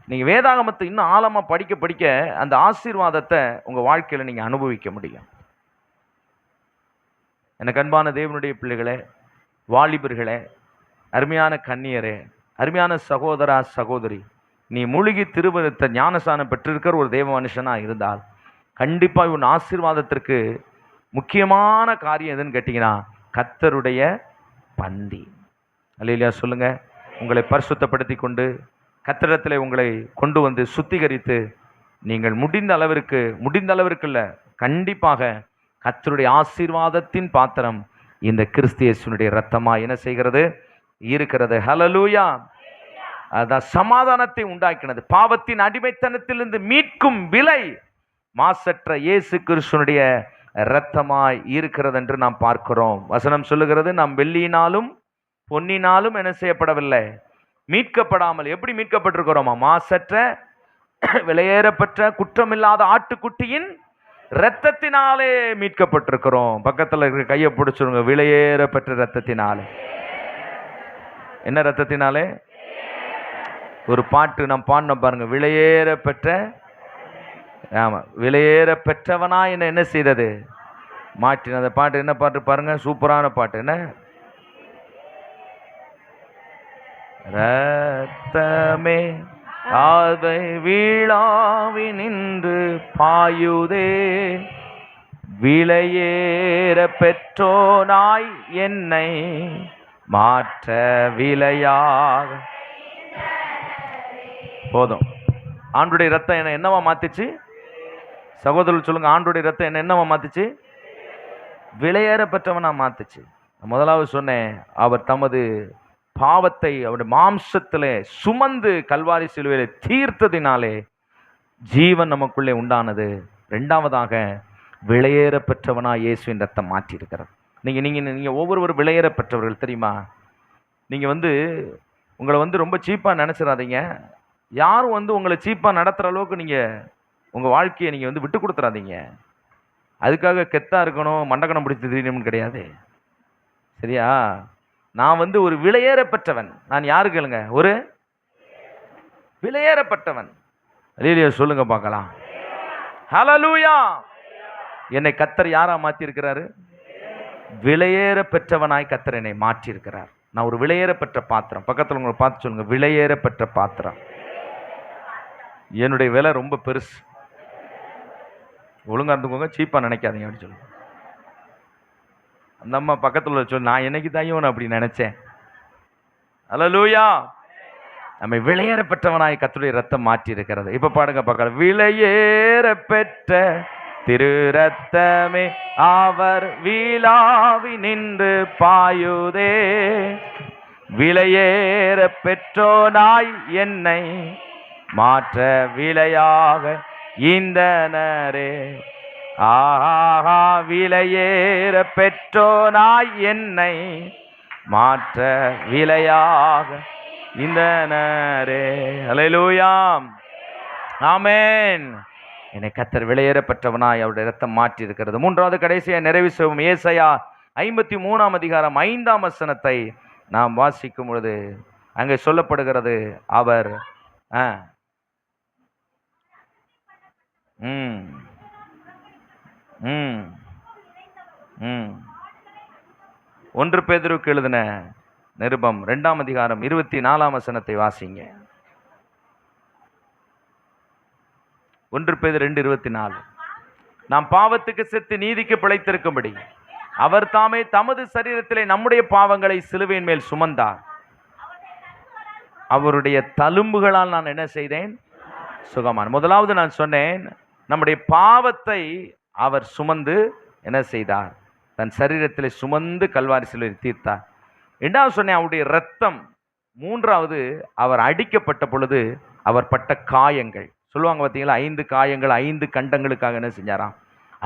நீங்கள் வேதாகமத்தை இன்னும் ஆழமாக படிக்க படிக்க அந்த ஆசீர்வாதத்தை உங்கள் வாழ்க்கையில் நீங்கள் அனுபவிக்க முடியும். எனக்கு அன்பான தேவனுடைய பிள்ளைகளே, வாலிபர்களே, அருமையான கன்னியரே, அருமையான சகோதரா சகோதரி, நீ மூழ்கி திருவிருத்த ஞானஸ்நானம் பெற்றிருக்கிற ஒரு தேவ மனுஷனாக இருந்தால் கண்டிப்பாக இவன் ஆசீர்வாதத்திற்கு முக்கியமான காரியம் எதுன்னு கேட்டிங்கன்னா கர்த்தருடைய பந்தி. அல்லேலூயா சொல்லுங்க. உங்களை பரிசுத்தப்படுத்தி கொண்டு கர்த்தரிடத்தில் உங்களை கொண்டு வந்து சுத்திகரித்து நீங்கள் முடிந்த அளவிற்கு இல்லை, கண்டிப்பாக கர்த்தருடைய ஆசீர்வாதத்தின் பாத்திரம் இந்த கிறிஸ்து இயேசுவினுடைய இரத்தமா என்ன செய்கிறது? இருக்கிறது. ஹல்லேலூயா. அதான் சமாதானத்தை உண்டாக்கினது. பாவத்தின் அடிமைத்தனத்திலிருந்து மீட்கும் விலை மாசற்ற இயேசு கிறிஸ்துவினுடைய இரத்தமாய் இருக்கிறது என்று நாம் பார்க்கிறோம். வசனம் சொல்லுகிறது, நாம் வெள்ளியினாலும் பொன்னினாலும் என்ன செய்யப்படவில்லை, மீட்கப்படாமல். எப்படி மீட்கப்பட்டிருக்கிறோமா? மாசற்ற விலையேறப்பட்ட குற்றமில்லாத ஆட்டுக்குட்டியின் இரத்தத்தினாலே மீட்கப்பட்டிருக்கிறோம். பக்கத்தில் இருக்கிற கையை பிடிச்சிருங்க. விலையேறப்பட்ட இரத்தத்தினாலே. என்ன இரத்தத்தினாலே? ஒரு பாட்டு நாம் பாடினோம் பாருங்க, விலையேற பெற்ற. ஆமா, விலையேற பெற்றவனா என்ன செய்தது? மாற்றின. அந்த பாட்டு என்ன பாட்டு பாருங்க, சூப்பரான பாட்டு. என்ன? ரத்தமே ஆவை வீழாவி நின்று பாயுதே, விலையேற பெற்றோனாய் என்னை மாற்ற விலையாக. போதும். ஆண்டுடைய ரத்தம் என்ன என்னவா மாத்துச்சு? சகோதரர்கள் சொல்லுங்க, ஆண்டுடைய ரத்தம் என்ன என்னவா மாத்துச்சு? விலையேற பெற்றவனா மாத்துச்சு. முதலாவது சொன்னேன், அவர் தமது பாவத்தை அவருடைய மாம்சத்திலே சுமந்து கல்வாரி சிலுவையிலே தீர்த்ததினாலே ஜீவன் நமக்குள்ளே உண்டானது. இரண்டாவதாக, விலையேற பெற்றவனா இயேசுவின் ரத்தம் மாற்றி இருக்கிறது. நீங்க நீங்க நீங்க ஒவ்வொருவரும் விலையேற பெற்றவர்கள் தெரியுமா? நீங்க உங்களை ரொம்ப சீப்பா நினைச்சிடாதீங்க. யாரும் உங்களை சீப்பா நடத்துற அளவுக்கு நீங்க உங்க வாழ்க்கையை நீங்க விட்டு கொடுத்துறாதீங்க. அதுக்காக கெத்தா இருக்கணும், மண்டக்கணம் பிடிச்சி திரியணும்னு கிடையாது. சரியா? நான் ஒரு விலையேற பெற்றவன். நான் யாரு கேளுங்க? ஒரு விலையேறப்பட்டவன். அல்லேலூயா சொல்லுங்க பார்க்கலாம். ஹல்லேலூயா. என்னை கர்த்தர் யாரா மாத்தி இருக்கிறாரு? விலையேற பெற்றவனாய் கர்த்தர் என்னை மாற்றி இருக்கிறார். நான் ஒரு விலையேற பெற்ற பாத்திரம். பக்கத்தில் உங்களை பார்த்து சொல்லுங்க, விலையேற பெற்ற பாத்திரம். என்னுடைய விலை ரொம்ப பெருசு. ஒழுங்கா இருந்துக்கோங்க, சீப்பா நினைக்காதீங்க அப்படின்னு சொல்லுங்க. அந்த அம்மா பக்கத்தில் சொல்லு, நான் என்னைக்கு தாயும் அப்படி நினைச்சேன். ஹல்லேலூயா. நம்மை விலையேற பெற்றவனாய் கர்த்தருடைய ரத்தம் மாற்றி இருக்கிறது. இப்ப பாடுங்க பார்க்கலாம். விலையேற பெற்ற திரு ரத்தமே அவர் வீழாவி நின்று பாயுதே, விலையேற பெற்றோனாய் என்னை மாற்ற விலையாக இந்தனரே. ஆஹா, விலையேற பெற்றோனாய் என்னை மாற்ற விலையாக இந்தனரே. அல்லேலூயா. ஆமென். என்னை கர்த்தர் விலையேற பெற்றவனாய் அவருடைய ரத்தம் மாற்றி இருக்கிறது. மூன்றாவது கடைசியா நிறைவு செய்வோம். ஏசாயா 53 அதிகாரம் 5 வசனத்தை நாம் வாசிக்கும் பொழுது அங்கே சொல்லப்படுகிறது, அவர் 1 பேதுருக்கு எழுதின நிருபம் 2 அதிகாரம் 24 வசனத்தை வாசிங்க. 1 பேதுரு 2:24. நாம் பாவத்துக்கு செத்து நீதிக்கு பிழைத்திருக்கும்படி அவர் தாமே தமது சரீரத்திலே நம்முடைய பாவங்களை சிலுவையின் மேல் சுமந்தார். அவருடைய தழும்புகளால் நான் என்ன செய்தேன்? சுகமான். முதலாவது நான் சொன்னேன், நம்முடைய பாவத்தை அவர் சுமந்து என்ன செய்தார்? தன் சரீரத்திலே சுமந்து கல்வாரி சிலுவையில் தீர்த்தார். இரண்டாவது சொன்னேன், அவருடைய ரத்தம். மூன்றாவது, அவர் அடிக்கப்பட்ட பொழுது அவர் பட்ட காயங்கள். சொல்லுவாங்க பார்த்தீங்களா, 5 காயங்கள் 5 கண்டங்களுக்காக என்ன செஞ்சாராம்?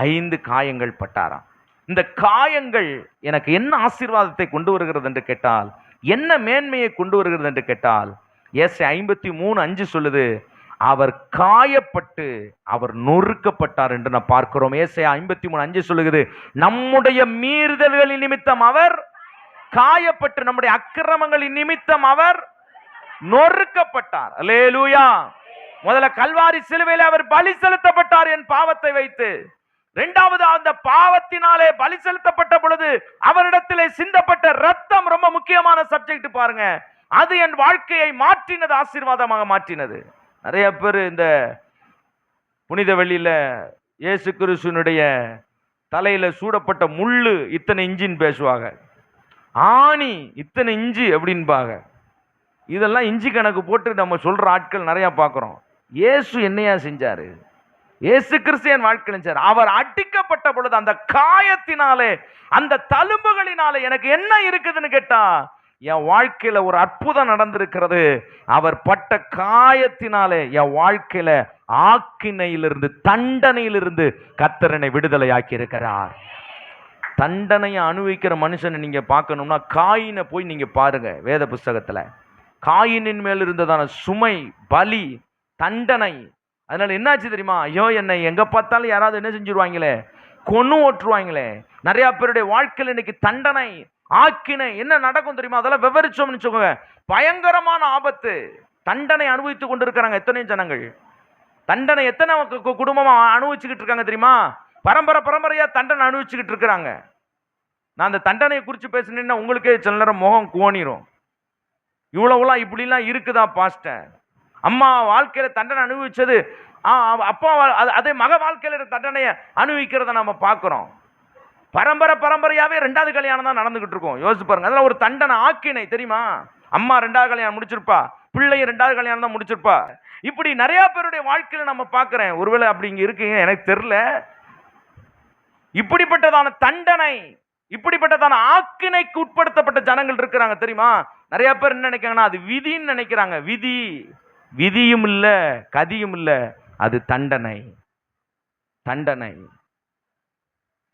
5 காயங்கள் பட்டாராம். இந்த காயங்கள் எனக்கு என்ன ஆசீர்வாதத்தை கொண்டு வருகிறது என்று கேட்டால், என்ன மேன்மையை கொண்டு வருகிறது என்று கேட்டால், ஏசாயா 53:5 சொல்லுது, அவர் காயப்பட்டு அவர் நொறுக்கப்பட்டார் என்று நான் பார்க்கிறோம். ஏசாயா 53:5 சொல்லுகிறது, நம்முடைய மீறுதல்களின் நிமித்தம் அவர் காயப்பட்டு நம்முடைய அக்கிரமங்களின் நிமித்தம் அவர் நொறுக்கப்பட்டார். அல்லேலூயா. முதல்ல கல்வாரி சிலுவையில் அவர் பலி செலுத்தப்பட்டார் என் பாவத்தை வைத்து. இரண்டாவது, அந்த பாவத்தினாலே பலி செலுத்தப்பட்ட பொழுது அவரிடத்திலே சிந்தப்பட்ட ரத்தம் ரொம்ப முக்கியமான சப்ஜெக்ட் பாருங்க. அது என் வாழ்க்கையை மாற்றினது, ஆசீர்வாதமாக மாற்றினது. நிறைய பேர் இந்த புனித வெள்ளியில இயேசு கிறிஸ்துவினுடைய தலையில சூடப்பட்ட முள்ளு இத்தனை இஞ்சின்னு பேசுவாங்க, ஆணி இத்தனை இஞ்சி அப்படின்பாங்க. இதெல்லாம் இஞ்சி கணக்கு போட்டு நம்ம சொல்ற ஆட்கள் நிறைய பார்க்கிறோம். இயேசு என்னையா செஞ்சாரு? இயேசு கிறிஸ்து என் வாழ்க்கையில் செஞ்சார். அவர் அடிக்கப்பட்ட பொழுது அந்த காயத்தினாலே, அந்த தழும்புகளினாலே எனக்கு என்ன இருக்குதுன்னு கேட்டா, என் வாழ்க்கையில ஒரு அற்புதம் நடந்திருக்கிறது. அவர் பட்ட காயத்தினாலே என் வாழ்க்கையில ஆக்கினையிலிருந்து, தண்டனையிலிருந்து கர்த்தர் என்னை விடுதலையாக்கி இருக்கிறார். தண்டனையை அனுபவிக்கிற மனுஷனை நீங்க பார்க்கணும்னா காயினை போய் நீங்க பாருங்க. வேத புஸ்தகத்துல காயினின் மேல் இருந்ததான சுமை, பலி, தண்டனை. அதனால என்னாச்சு தெரியுமா? ஐயோ, என்னை எங்க பார்த்தாலும் யாராவது என்ன செஞ்சிருவாங்களே, கொன்னு ஓட்டுருவாங்களே. நிறைய பேருடைய வாழ்க்கையில் இன்னைக்கு தண்டனை, ஆக்கினை என்ன நடக்கும் தெரியுமா? அதெல்லாம் விவரிச்சோம்னு சொல்லுங்க, பயங்கரமான ஆபத்து. தண்டனை அனுபவித்துக் கொண்டிருக்கிறாங்க எத்தனை ஜனங்கள். தண்டனை எத்தனை குடும்பமா அனுபவிச்சுக்கிட்டு இருக்காங்க தெரியுமா? பரம்பரையா தண்டனை அனுபவிச்சுக்கிட்டு இருக்கிறாங்க. நான் அந்த தண்டனையை குறித்து பேசினேன்னா உங்களுக்கே சில நேரம் முகம் கோணிரும். இவ்வளவுலாம் இப்படிலாம் இருக்குதா பாஸ்டர்? அம்மா வாழ்க்கையில தண்டனை அனுபவிச்சது, அப்பா அதே மக வாழ்க்கையில தண்டனையை அனுபவிக்கிறத நம்ம பார்க்கிறோம். பரம்பரை பரம்பரையாவே 2வது கல்யாணம் தான் நடந்துகிட்டு இருக்கும். யோசிச்சு பாருங்க. அதெல்லாம் ஒரு தண்டனை, ஆக்கினை தெரியுமா? அம்மா 2வது கல்யாணம் முடிச்சிருப்பா, பிள்ளையும் 2வது கல்யாணம் தான் முடிச்சிருப்பா. இப்படி நிறைய பேருடைய வாழ்க்கையில நம்ம பார்க்கிறேன். ஒருவேளை அப்படி இங்க இருக்கீங்க, எனக்கு தெரியல. இப்படிப்பட்டதான தண்டனை, இப்படிப்பட்டதான ஆக்கினைக்கு உட்படுத்தப்பட்ட ஜனங்கள் இருக்கிறாங்க தெரியுமா? நிறைய பேர் என்ன நினைக்கிறாங்கன்னா அது விதின்னு நினைக்கிறாங்க. விதி விதியும் இல்ல, கதியும் இல்ல, அது தண்டனை. தண்டனை.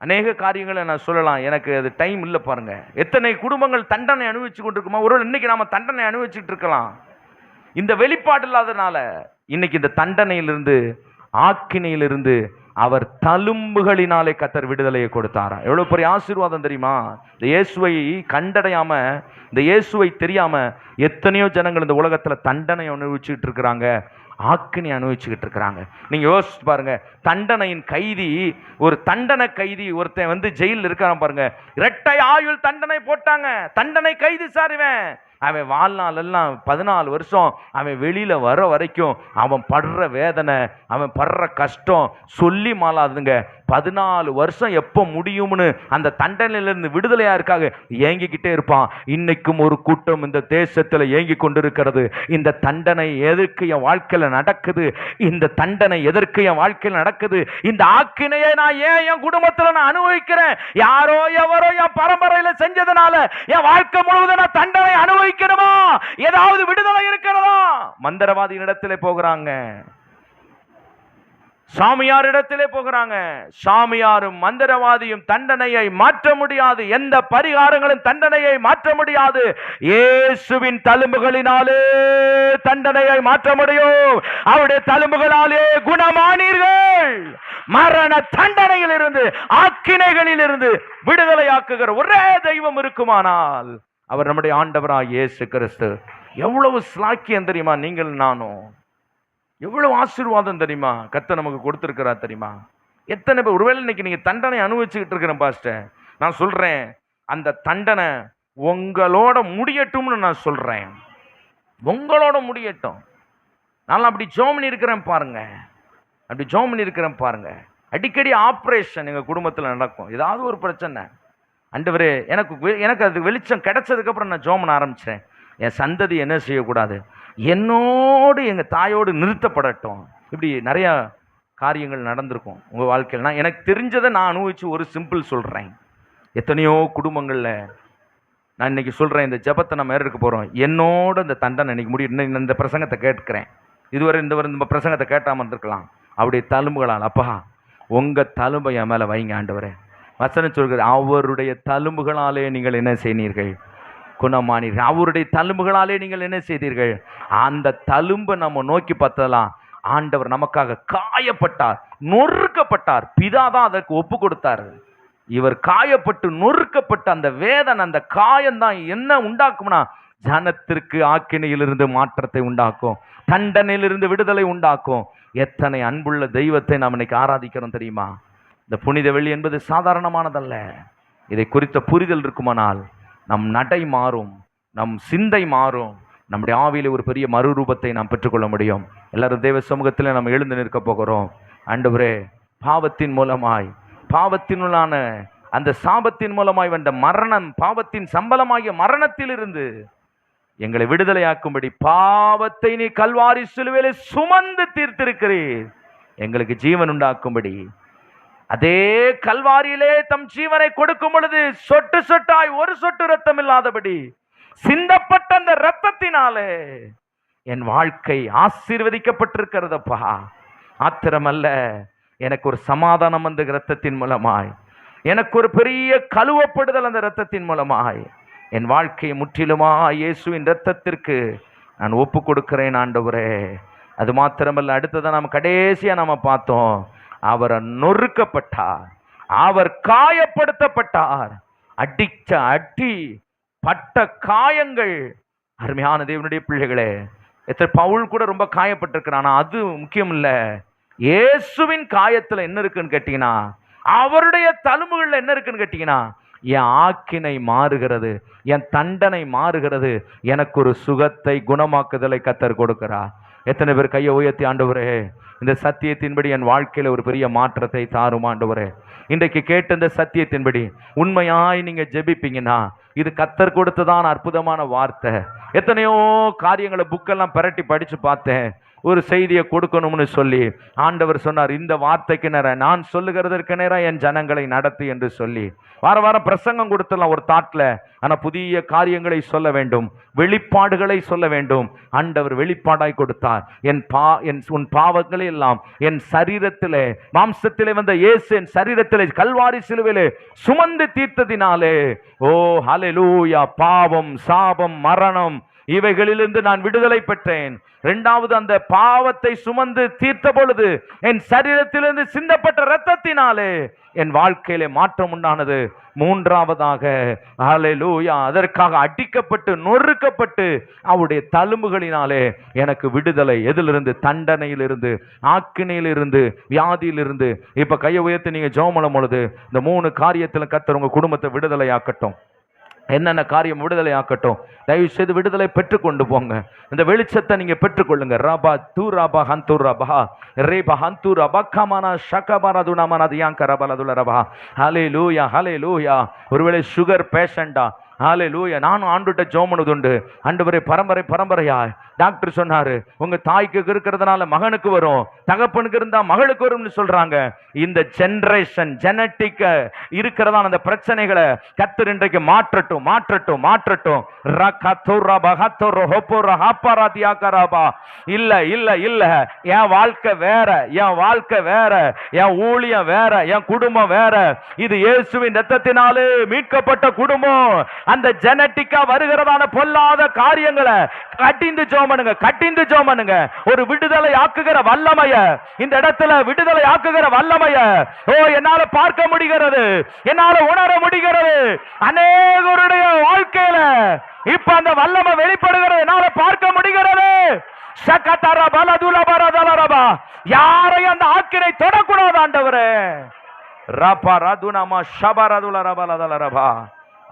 அநேக காரியங்களை நான் சொல்லலாம், எனக்கு அது டைம் இல்லை. பாருங்க, எத்தனை குடும்பங்கள் தண்டனை அனுபவிச்சு கொண்டிருக்குமா? ஒரு இன்னைக்கு நாம தண்டனை அனுபவிச்சுட்டு இருக்கலாம். இந்த வெளிப்பாடு இல்லாதனால இன்னைக்கு இந்த தண்டனையிலிருந்து, ஆக்கினையிலிருந்து அவர் தழும்புகளினாலே கர்த்தர் விடுதலையை கொடுத்தாரா? எவ்வளவு பெரிய ஆசீர்வாதம் தெரியுமா? இந்த இயேசுவை கண்டடையாம, இந்த இயேசுவை தெரியாம எத்தனையோ ஜனங்கள் இந்த உலகத்துல தண்டனை அனுபவிச்சுக்கிட்டு இருக்கிறாங்க, ஆக்கினை அனுபவிச்சுக்கிட்டு இருக்கிறாங்க. நீங்க யோசிச்சு பாருங்க. தண்டனையின் கைதி, ஒரு தண்டனை கைதி ஒருத்தன் ஜெயிலில் இருக்கான் பாருங்க. இரட்டை ஆயுள் தண்டனை போட்டாங்க. தண்டனை கைதி சார் இவன். அவன் வாழ்நாள் எல்லாம் 14 வருஷம் அவன் வெளியில வர வரைக்கும் அவன் படுற வேதனை, அவன் படுற கஷ்டம் சொல்லி மாளாதுங்க. 14 வருஷம் எப்போ முடியும்னு அந்த தண்டனையிலிருந்து விடுதலையா இருக்காங்க ஏங்கிக்கிட்டே இருப்பான். இன்னைக்கும் ஒரு கூட்டம் இந்த தேசத்துல ஏங்கி கொண்டிருக்கிறது. இந்த தண்டனை எதற்கு என் வாழ்க்கையில நடக்குது? இந்த தண்டனை எதற்கு என் வாழ்க்கையில் நடக்குது? இந்த ஆக்கினையை நான் ஏன் என் குடும்பத்துல நான் அனுபவிக்கிறேன்? யாரோ எவரோ என் பரம்பரையில செஞ்சதுனால என் வாழ்க்கை முழுவதும் நான் தண்டனை அனுபவிக்கணுமா? ஏதாவது விடுதலை இருக்கிறதா? மந்திரவாதி இடத்திலே போகிறாங்க, சாமியார் இடத்திலே போகிறாங்க. சாமியாரும் மந்திரவாதியும் தண்டனையை மாற்ற முடியாது. எந்த பரிகாரங்களும் தண்டனையை மாற்ற முடியாது. இயேசுவின் தழும்புகளினாலே தண்டனையை மாற்ற முடியும். அவருடைய தழும்புகளாலே குணமானீர்கள். மரண தண்டனையில் இருந்து, ஆக்கினைகளில் இருந்து விடுதலையாக்குகிற ஒரே தெய்வம் இருக்குமானால் அவர் நம்முடைய ஆண்டவராய் இயேசு கிறிஸ்து. எவ்வளவு ஸ்லாக்கியம் தெரியுமா? நீங்கள் நானும் எவ்வளவு ஆசீர்வாதம் தெரியுமா கர்த்தர் நமக்கு கொடுத்திருக்கிறா தெரியுமா? எத்தனை பேர் ஒருவேளை இன்னைக்கு நீங்க தண்டனை அனுபவிச்சுக்கிட்டு இருக்கிறேன் பாஸ்டர், நான் சொல்றேன் அந்த தண்டனை உங்களோட முடியட்டும்னு நான் சொல்றேன். உங்களோட முடியட்டும். நான் அப்படி ஜெபம் பண்ணி இருக்கிறேன் பாருங்க, அப்படி ஜெபம் பண்ணி இருக்கிறேன் பாருங்க. அடிக்கடி ஆப்ரேஷன் எங்க குடும்பத்தில் நடக்கும். ஏதாவது ஒரு பிரச்சனை, ஆண்டவரே எனக்கு அது வெளிச்சம் கிடைச்சதுக்கு அப்புறம் நான் ஜெபம் பண்ண ஆரம்பிச்சேன். என் சந்ததி என்ன செய்யக்கூடாது, என்னோடு எங்கள் தாயோடு நிறுத்தப்படட்டும். இப்படி நிறையா காரியங்கள் நடந்திருக்கும் உங்கள் வாழ்க்கையில். எனக்கு தெரிஞ்சதை நான் அனுபவித்து ஒரு சிம்பிள் சொல்கிறேன். எத்தனையோ குடும்பங்களில் நான் இன்றைக்கி சொல்கிறேன், இந்த ஜெபத்தை நம்ம இருக்க போகிறோம். என்னோட இந்த தண்டனை இன்னைக்கு முடியும். இந்த பிரசங்கத்தை கேட்கிறேன், இதுவரை இந்த பிரசங்கத்தை கேட்டாமல் இருக்கலாம். அவருடைய தழும்புகளால், அப்பா உங்கள் தழும்பை என் மேலே வைங்க ஆண்டவரே. வசனம் சொல்கிற அவருடைய தழும்புகளாலே நீங்கள் என்ன செய்தீர்கள்? குணமானீர்கள். அவருடைய தழும்புகளாலே நீங்கள் என்ன செய்தீர்கள்? அந்த தழும்பை நம்ம நோக்கி பார்த்தலாம். ஆண்டவர் நமக்காக காயப்பட்டார், நொறுக்கப்பட்டார். பிதா தான் அதற்கு ஒப்பு கொடுத்தார். இவர் காயப்பட்டு நொறுக்கப்பட்ட அந்த வேதனை, அந்த காயம்தான் என்ன உண்டாக்கும்னா ஜனத்திற்கு ஆக்கினையிலிருந்து மாற்றத்தை உண்டாக்கும், தண்டனையிலிருந்து விடுதலை உண்டாக்கும். எத்தனை அன்புள்ள தெய்வத்தை நாம் இன்னைக்கு ஆராதிக்கிறோம் தெரியுமா? இந்த புனித வெள்ளி என்பது சாதாரணமானதல்ல. இதை குறித்த புரிதல் இருக்குமானால் நம் நடை மாறும், நம் சிந்தை மாறும், நம்முடைய ஆவியிலே ஒரு பெரிய மறுரூபத்தை நாம் பெற்றுக்கொள்ள முடியும். எல்லாரும் தேவ சமூகத்தில் நாம் எழுந்து நிற்க போகிறோம். ஆண்டவரே, பாவத்தின் மூலமாய், பாவத்தினுள்ளான அந்த சாபத்தின் மூலமாய் வந்த மரணம், பாவத்தின் சம்பளமாகிய மரணத்திலிருந்து எங்களை விடுதலையாக்கும்படி பாவத்தை நீ கல்வாரி சிலுவையிலே சுமந்து தீர்த்திருக்கிறீர். எங்களுக்கு ஜீவன் உண்டாக்கும்படி அதே கல்வாரியிலே தம் ஜீவனை கொடுக்கும் பொழுது சொட்டு சொட்டாய் ஒரு சொட்டு ரத்தம் இல்லாதபடி சிந்தப்பட்ட அந்த ரத்தத்தினாலே என் வாழ்க்கை ஆசீர்வதிக்கப்பட்டிருக்கிறதப்பா. ஆத்திரமல்ல, எனக்கு ஒரு சமாதானம் அந்த இரத்தத்தின் மூலமாய், எனக்கு ஒரு பெரிய கழுவப்படுதல் அந்த இரத்தத்தின் மூலமாய். என் வாழ்க்கையை முற்றிலுமாய் இயேசுவின் இரத்தத்திற்கு நான் ஒப்பு கொடுக்கிறேன் ஆண்டவரே. அது மாத்திரமல்ல, அடுத்ததான் நாம் கடைசியா நாம பார்த்தோம், அவர் நொறுக்கப்பட்டார், அவர் காயப்படுத்தப்பட்டார். அடிச்ச அடி, பட்ட காயங்கள். அருமையான தேவனுடைய பிள்ளைகளே, பவுல் கூட ரொம்ப காயப்பட்டிருக்கிறான். ஆனா அது முக்கியம் இல்லை. இயேசுவின் காயத்துல என்ன இருக்குன்னு கேட்டீங்கன்னா, அவருடைய தழும்புகள்ல என்ன இருக்குன்னு கேட்டீங்கன்னா, என் ஆக்கினை மாறுகிறது, என் தண்டனை மாறுகிறது, எனக்கு ஒரு சுகத்தை, குணமாக்குதலை கர்த்தர் கொடுக்கிறார். எத்தனை பேர் கையை உயர்த்தி, ஆண்டவரே இந்த சத்தியத்தின்படி என் வாழ்க்கையில ஒரு பெரிய மாற்றத்தை தாரும் ஆண்டவரே. இன்றைக்கு கேட்ட இந்த சத்தியத்தின்படி உண்மையாய் நீங்க ஜெபிப்பீங்கன்னா இது கத்தர் கொடுத்ததான அற்புதமான வார்த்தை. எத்தனையோ காரியங்களை புக்கெல்லாம் பிரட்டி படிச்சு பார்த்தேன், ஒரு செய்தியை கொடுக்கணும்னு சொல்லி ஆண்டவர் சொன்னார், இந்த வார்த்தைக்கு நேரம் நான் சொல்லுகிறதற்கு நேரம் என் ஜனங்களை நடத்து என்று சொல்லி வார வாரம் பிரசங்கம் கொடுத்துடலாம் ஒரு தாட்ல. ஆனால் புதிய காரியங்களை சொல்ல வேண்டும், வெளிப்பாடுகளை சொல்ல வேண்டும். ஆண்டவர் வெளிப்பாடாய் கொடுத்தார். உன் பாவங்களை எல்லாம் என் சரீரத்திலே, மாம்சத்திலே வந்த இயேசு என் சரீரத்திலே கல்வாரி சிலுவையிலே சுமந்து தீர்த்ததினாலே, ஓ ஹல்லேலூயா, பாவம், சாபம், மரணம் இவைகளிலிருந்து நான் விடுதலை பெற்றேன். இரண்டாவது, அந்த பாவத்தை சுமந்து தீர்த்த பொழுது என் சரீரத்திலிருந்து சிந்தப்பட்ட இரத்தத்தினாலே என் வாழ்க்கையிலே மாற்றம் உண்டானது. மூன்றாவதாக ஹல்லேலூயா, அதற்காக அடிக்கப்பட்டு நொறுக்கப்பட்டு அவருடைய தழும்புகளினாலே எனக்கு விடுதலை. எதிலிருந்து? தண்டனையிலிருந்து, ஆக்கினையிலிருந்து, வியாதியிலிருந்து. இப்ப கையை உயர்த்தி நீங்க ஜெபம் பண்ணும் பொழுது இந்த 3 காரியத்தில் கர்த்தர் உங்க குடும்பத்தை விடுதலை ஆக்கட்டும். என்னென்ன காரியம் விடுதலை ஆக்கட்டும். தயவு செய்து விடுதலை பெற்றுக்கொண்டு போங்க. இந்த வெளிச்சத்தை நீங்க பெற்றுக்கொள்ளுங்க. ரபா தூ ரபா ஹந்து ரபா ரேபா ஹந்து ரபா கமானா ஷகபாரா துனாமனா தியாங்க ரபா லதுல ரபா. ஹல்லேலூயா, ஹல்லேலூயா. ஒருவேளை சுகர் பேஷண்டா, ஹல்லேலூயா, நானும் ஆண்டுகிட்ட ஜெபம் பண்ணது உண்டு. ஆண்டவரே, பரம்பரையா டாக்டர் சொன்னாரு, உங்க தாய்க்கு இருக்கிறதுனால மகனுக்கு வரும், தகப்பனுக்கு இருந்தா மகளுக்கு வரும்னு சொல்றாங்க. இந்த ஜெனரேஷன் ஜெனட்டிக் இருக்கிறதா அந்த பிரச்சனைகளை கர்த்தர் இன்றைக்கு மாற்றட்டும். இல்ல என் வாழ்க்கை வேற, என் ஊழியம் வேற, என் குடும்பம் வேற. இது இயேசுவின் இரத்தத்தினாலே மீட்கப்பட்ட குடும்பம். அந்த ஜெனட்டிக்கா வருகிறதான பொல்லாத காரியங்களை கட்டிந்து ஜெபம் பண்ணுங்க. ஒரு விடுதலை ஆக்குகிற வல்லமைய இந்த இடத்துல, விடுதலை ஆக்குகிற வல்லமைய என்னால பார்க்க முடிகிறது, என்னால உணர முடிகிறது. அநேகருடைய வாழ்க்கையில இப்ப அந்த வல்லமை வெளிப்படுகிறது, என்னால பார்க்க முடிகிறது. யாரையும் அந்த ஆக்கினை தொடக்கூடாது ஆண்டவரே.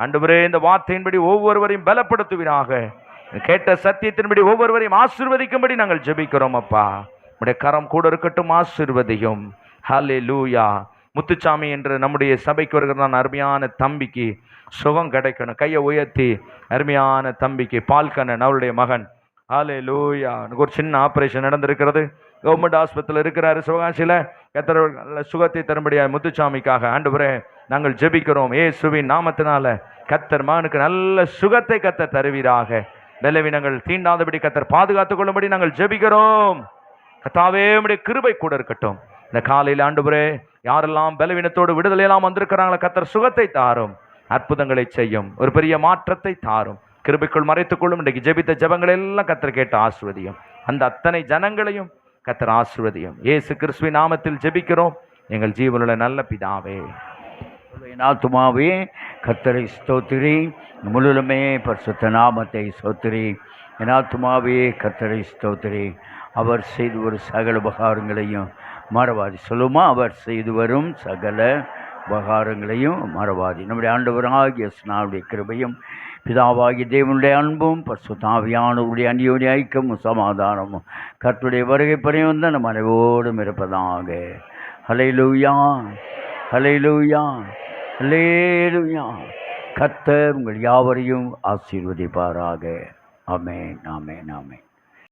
ஆண்டவரே, இந்த வார்த்தையின்படி ஒவ்வொருவரையும் பலப்படுத்துவீராக. கேட்ட சத்தியத்தின்படி ஒவ்வொருவரையும் ஆசீர்வதிக்கும்படி நாங்கள் ஜெபிக்கிறோம். அப்பா, உம்முடைய கரம் கூட இருக்கட்டும், ஆசீர்வதியும். ஹல்லேலூயா. முத்துச்சாமி என்று நம்முடைய சபைக்கு வருகிற அருமையான தம்பிக்கு சுகம் கிடைக்கணும். கையை உயர்த்தி, அருமையான தம்பிக்கு பால்கண்ணன் அவருடைய மகன், ஹல்லேலூயா, ஒரு சின்ன ஆபரேஷன் நடந்திருக்கிறது. கவர்மெண்ட் ஆஸ்பத்திரியில் இருக்கிறாரு சிவகாசியில. கர்த்தர் சுகத்தை தரும்படியாக முத்துச்சாமிக்காக ஆண்டவரே நாங்கள் ஜெபிக்கிறோம். இயேசுவின் நாமத்தினால கர்த்தர் மகனுக்கு நல்ல சுகத்தை கர்த்தர் தருவீராக. பலவீனங்கள் தீண்டாதபடி கர்த்தர் பாதுகாத்துக் கொள்ளும்படி நாங்கள் ஜெபிக்கிறோம். கர்த்தாவே, உம்முடைய கிருபை கூட இருக்கட்டும். இந்த காலையில் ஆண்டவரே, யாரெல்லாம் பலவீனத்தோடு விடுதலையெல்லாம் வந்திருக்கிறாங்களோ கர்த்தர் சுகத்தை தாரும், அற்புதங்களை செய்யும், ஒரு பெரிய மாற்றத்தை தாரும். கிருபைக்குள் மறைத்துக் கொள்ளும். இன்றைக்கு ஜெபித்த ஜெபங்களை எல்லாம் கர்த்தர் கேட்டு ஆசீர்வதியும். அந்த அத்தனை ஜனங்களையும் கர்த்தர் ஆசீர்வதியும். இயேசு கிறிஸ்துவின் நாமத்தில் ஜெபிக்கிறோம் எங்கள் ஜீவனுள்ள நல்ல பிதாவே. என் ஆத்துமாவே கர்த்தரை ஸ்தோத்திரி, முழுமே பரிசுத்த நாமத்தை ஸ்தோத்திரி. என் ஆத்துமாவே கர்த்தரை ஸ்தோத்திரி. அவர் செய்து வரும் சகல உபகாரங்களையும் மறவாதி. சொல்லுமா, அவர் செய்து வரும் சகல உபகாரங்களையும் மறவாதி. நம்முடைய ஆண்டவராகிய இயேசுவின் கிருபையும் பிதாவாகிய தேவனுடைய அன்பும் பரிசுத்த ஆவியானவருடைய அந்யோன்ய ஐக்கியமும் சமாதானமும் கர்த்தருடைய வருகை பரியந்த நம் அனைவரோடும் இருப்பதாக. ஹல்லேலூயா, ஹல்லேலூயா, ஹல்லேலூயா. கர்த்தர் உங்கள் யாவரையும் ஆசீர்வதிப்பாராக. ஆமென், ஆமென், ஆமென்.